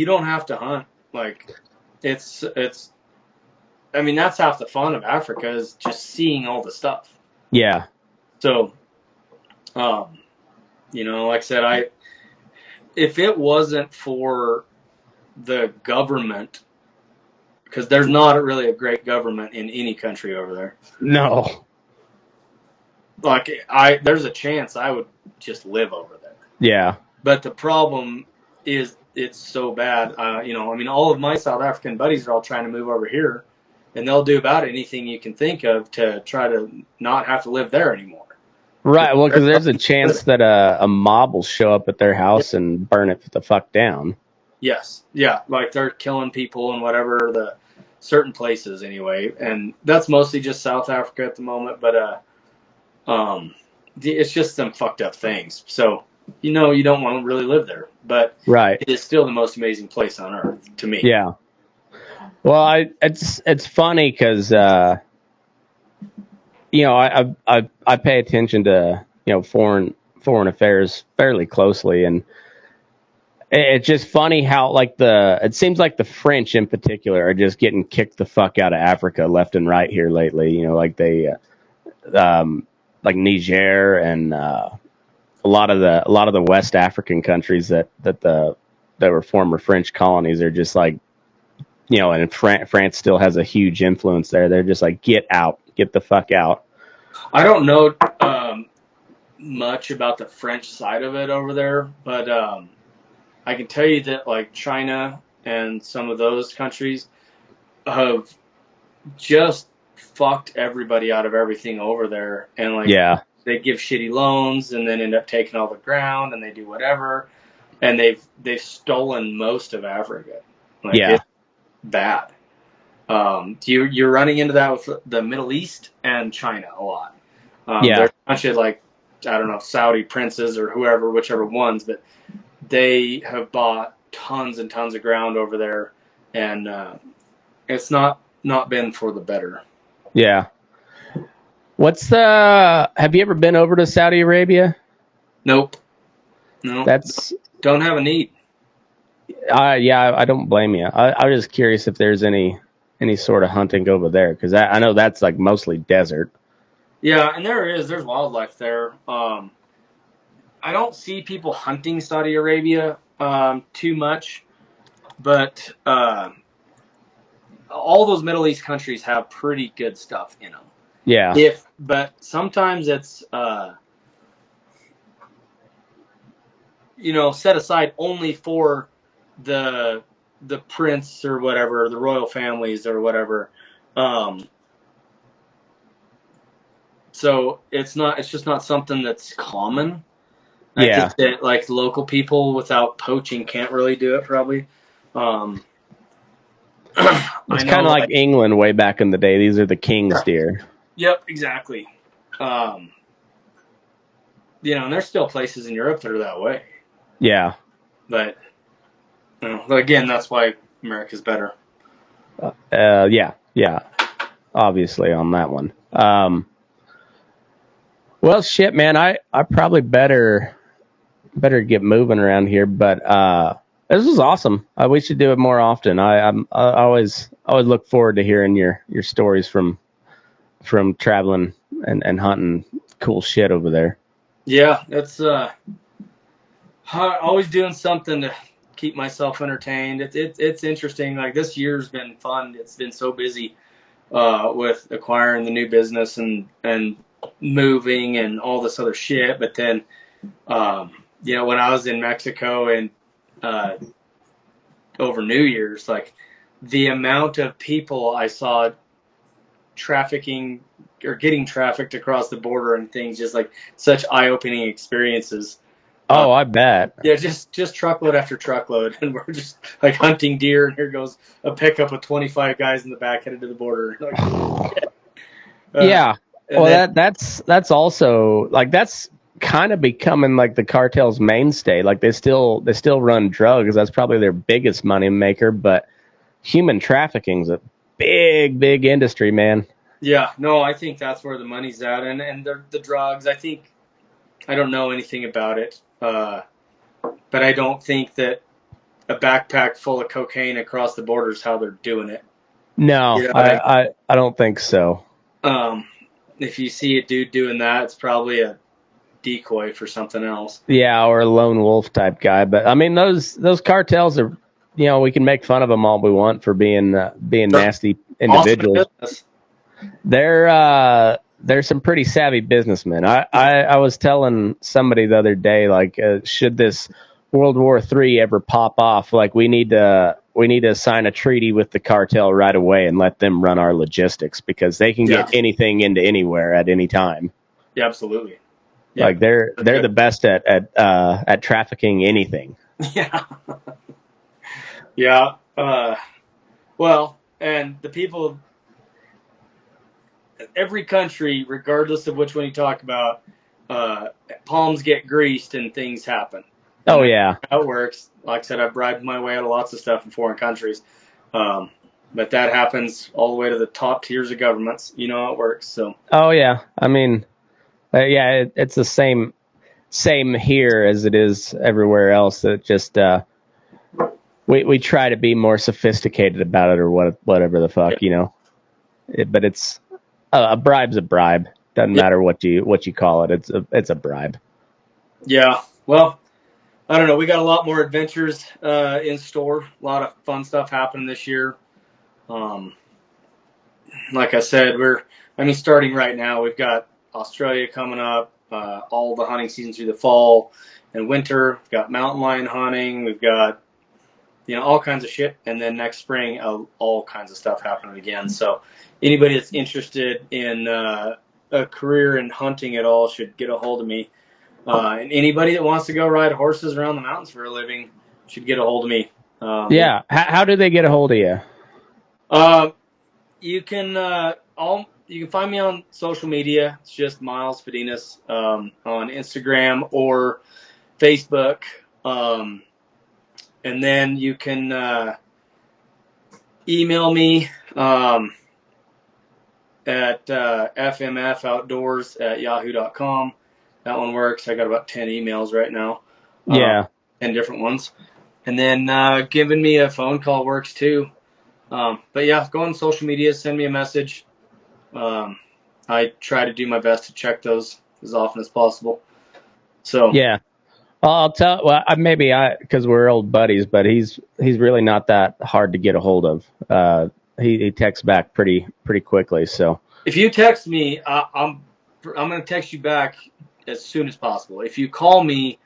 don't have to hunt. It's I mean, that's half the fun of Africa is just seeing all the stuff. Yeah. So, like I said, if it wasn't for the government, because there's not really a great government in any country over there. No. Like, there's a chance I would just live over there. Yeah. But the problem is it's so bad. All of my South African buddies are all trying to move over here, and they'll do about anything you can think of to try to not have to live there anymore. Right. Well, because there's a chance that a mob will show up at their house and burn it the fuck down. Yes. Yeah. Like they're killing people in whatever the certain places anyway. And that's mostly just South Africa at the moment. But, it's just some fucked up things. So, you don't want to really live there, but right. It is still the most amazing place on earth to me. Yeah. Well, it's funny because, I pay attention to, foreign affairs fairly closely, and it's just funny how it seems like the French in particular are just getting kicked the fuck out of Africa left and right here lately. Like Niger and a lot of the West African countries that were former French colonies are just like, and France still has a huge influence there. They're just like, get the fuck out. I don't know much about the French side of it over there, but I can tell you that like China and some of those countries have just fucked everybody out of everything over there, and they give shitty loans and then end up taking all the ground, and they do whatever, and they've stolen most of Africa. It's bad. You're running into that with the Middle East and China a lot. There's a bunch of I don't know, Saudi princes or whoever, whichever ones, but they have bought tons and tons of ground over there, and it's not been for the better. Yeah. Have you ever been over to Saudi Arabia? Nope. No. Don't have a need. I don't blame you. I was just curious if there's any sort of hunting over there, because I know that's like mostly desert. Yeah, and there's wildlife there. I don't see people hunting Saudi Arabia too much, but all those Middle East countries have pretty good stuff in them. Yeah. But sometimes it's set aside only for the prince or whatever, the royal families or whatever. So it's just not something that's common. I think that like local people without poaching can't really do it probably. It's kind of like England way back in the day. These are the king's deer. Yep, exactly. And there's still places in Europe that are that way. Yeah. But again, that's why America's better. Yeah. Obviously on that one. Well, shit, man. I probably better get moving around here. But this was awesome. We should do it more often. I always look forward to hearing your stories from traveling and hunting cool shit over there. Yeah, that's always doing something to keep myself entertained. It's interesting. Like this year's been fun. It's been so busy with acquiring the new business and moving and all this other shit. But then, when I was in Mexico and over New Year's, like the amount of people I saw trafficking or getting trafficked across the border and things, just like such eye-opening experiences. Oh, I bet. Yeah, just truckload after truckload, and we're just like hunting deer, and here goes a pickup with 25 guys in the back headed to the border. Yeah. Well, that's also like that's kind of becoming like the cartel's mainstay. Like they still run drugs. That's probably their biggest money maker. But human trafficking is a big industry, man. Yeah, no, I think that's where the money's at, and the drugs. I don't know anything about it, but I don't think that a backpack full of cocaine across the border is how they're doing it. No, I don't think so. If you see a dude doing that, it's probably a decoy for something else. Yeah, or a lone wolf type guy. But I mean, those cartels are we can make fun of them all we want for being nasty individuals. They're some pretty savvy businessmen. I was telling somebody the other day, like, should this World War III ever pop off, like we need to sign a treaty with the cartel right away and let them run our logistics, because they can get anything into anywhere at any time. Yeah, absolutely. Yeah. Like they're the best at trafficking anything. Yeah. Yeah. Well, and the people, every country, regardless of which one you talk about, palms get greased and things happen. Oh, yeah. How it works. Like I said, I've bribed my way out of lots of stuff in foreign countries. But that happens all the way to the top tiers of governments. You know how it works. So. Oh, yeah. I mean, it's the same here as it is everywhere else. It just we try to be more sophisticated about it, or whatever the fuck, but it's a bribe's a bribe. Doesn't matter what you call it. It's a bribe. Yeah. Well, I don't know. We got a lot more adventures in store. A lot of fun stuff happening this year. Like I said, starting right now, we've got Australia coming up, all the hunting season through the fall and winter. We've got mountain lion hunting. We've got, all kinds of shit. And then next spring, all kinds of stuff happening again. So anybody that's interested in a career in hunting at all should get a hold of me. And anybody that wants to go ride horses around the mountains for a living should get a hold of me. Yeah. How do they get a hold of you? You can find me on social media. It's just Miles Fedinec on Instagram or Facebook. And then you can email me at fmfoutdoors@yahoo.com. That one works. I got about 10 emails right now. 10 different ones. And then giving me a phone call works too. But yeah, go on social media, send me a message. I try to do my best to check those as often as possible. So yeah, because we're old buddies, but he's really not that hard to get a hold of. He texts back pretty quickly. So if you text me, I'm going to text you back as soon as possible. If you call me,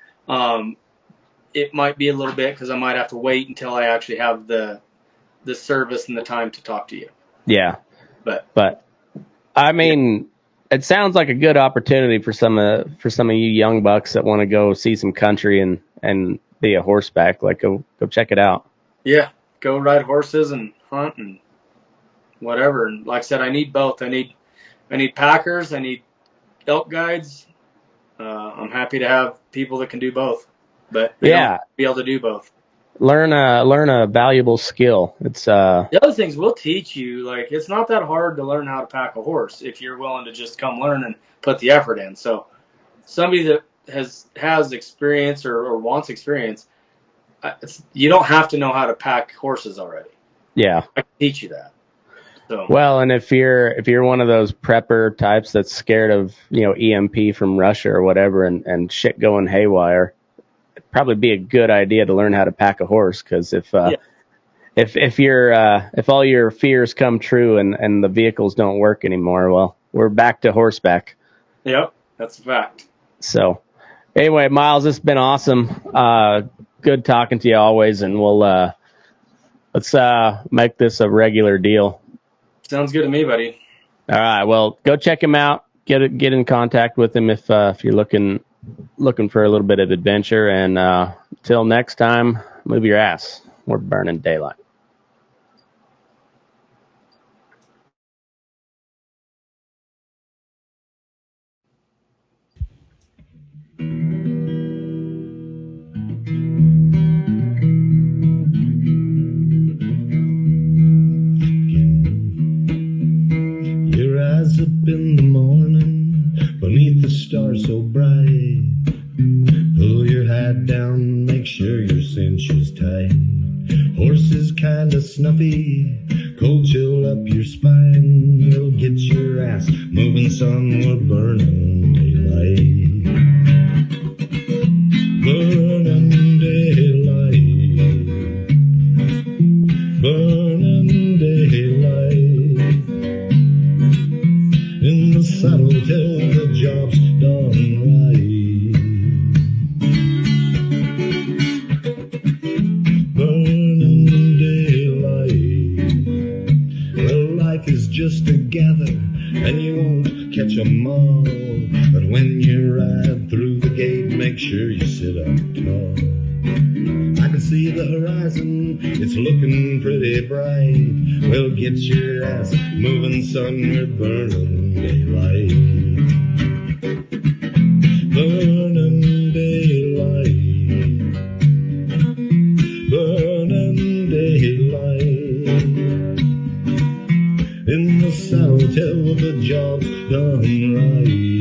it might be a little bit, because I might have to wait until I actually have the service and the time to talk to you. Yeah. But I mean, it sounds like a good opportunity for some of you young bucks that want to go see some country and be a horseback. Like, go check it out. Yeah. Go ride horses and hunt and whatever. And like I said, I need both. I need packers. I need elk guides. I'm happy to have people that can do both, but they don't be able to do both. Learn a valuable skill. It's the other things we'll teach you. Like, it's not that hard to learn how to pack a horse if you're willing to just come learn and put the effort in. So somebody that has experience or wants experience, you don't have to know how to pack horses already. Yeah, I can teach you that. So. Well, and if you're one of those prepper types that's scared of EMP from Russia or whatever and shit going haywire, it'd probably be a good idea to learn how to pack a horse, because if all your fears come true and the vehicles don't work anymore, well, we're back to horseback. Yep, that's a fact. So anyway, Miles, it's been awesome. Good talking to you always, and we'll let's make this a regular deal. Sounds good to me, buddy. All right. Well, go check him out. Get in contact with him if you're looking for a little bit of adventure. And till next time, move your ass. We're burning daylight. Up in the morning, beneath the stars so bright, pull your hat down, make sure your cinch is tight. Horses kinda snuffy, cold chill up your spine, you'll get your ass moving, son, we're burning daylight. Burning daylight. life is just a gather, and you won't catch 'em all. But when you ride through the gate, make sure you sit up tall. I can see the horizon, it's looking pretty bright. Well, get your ass moving, son, we're burning daylight. Burning daylight. Burning daylight. In the south, hell, the job's done right.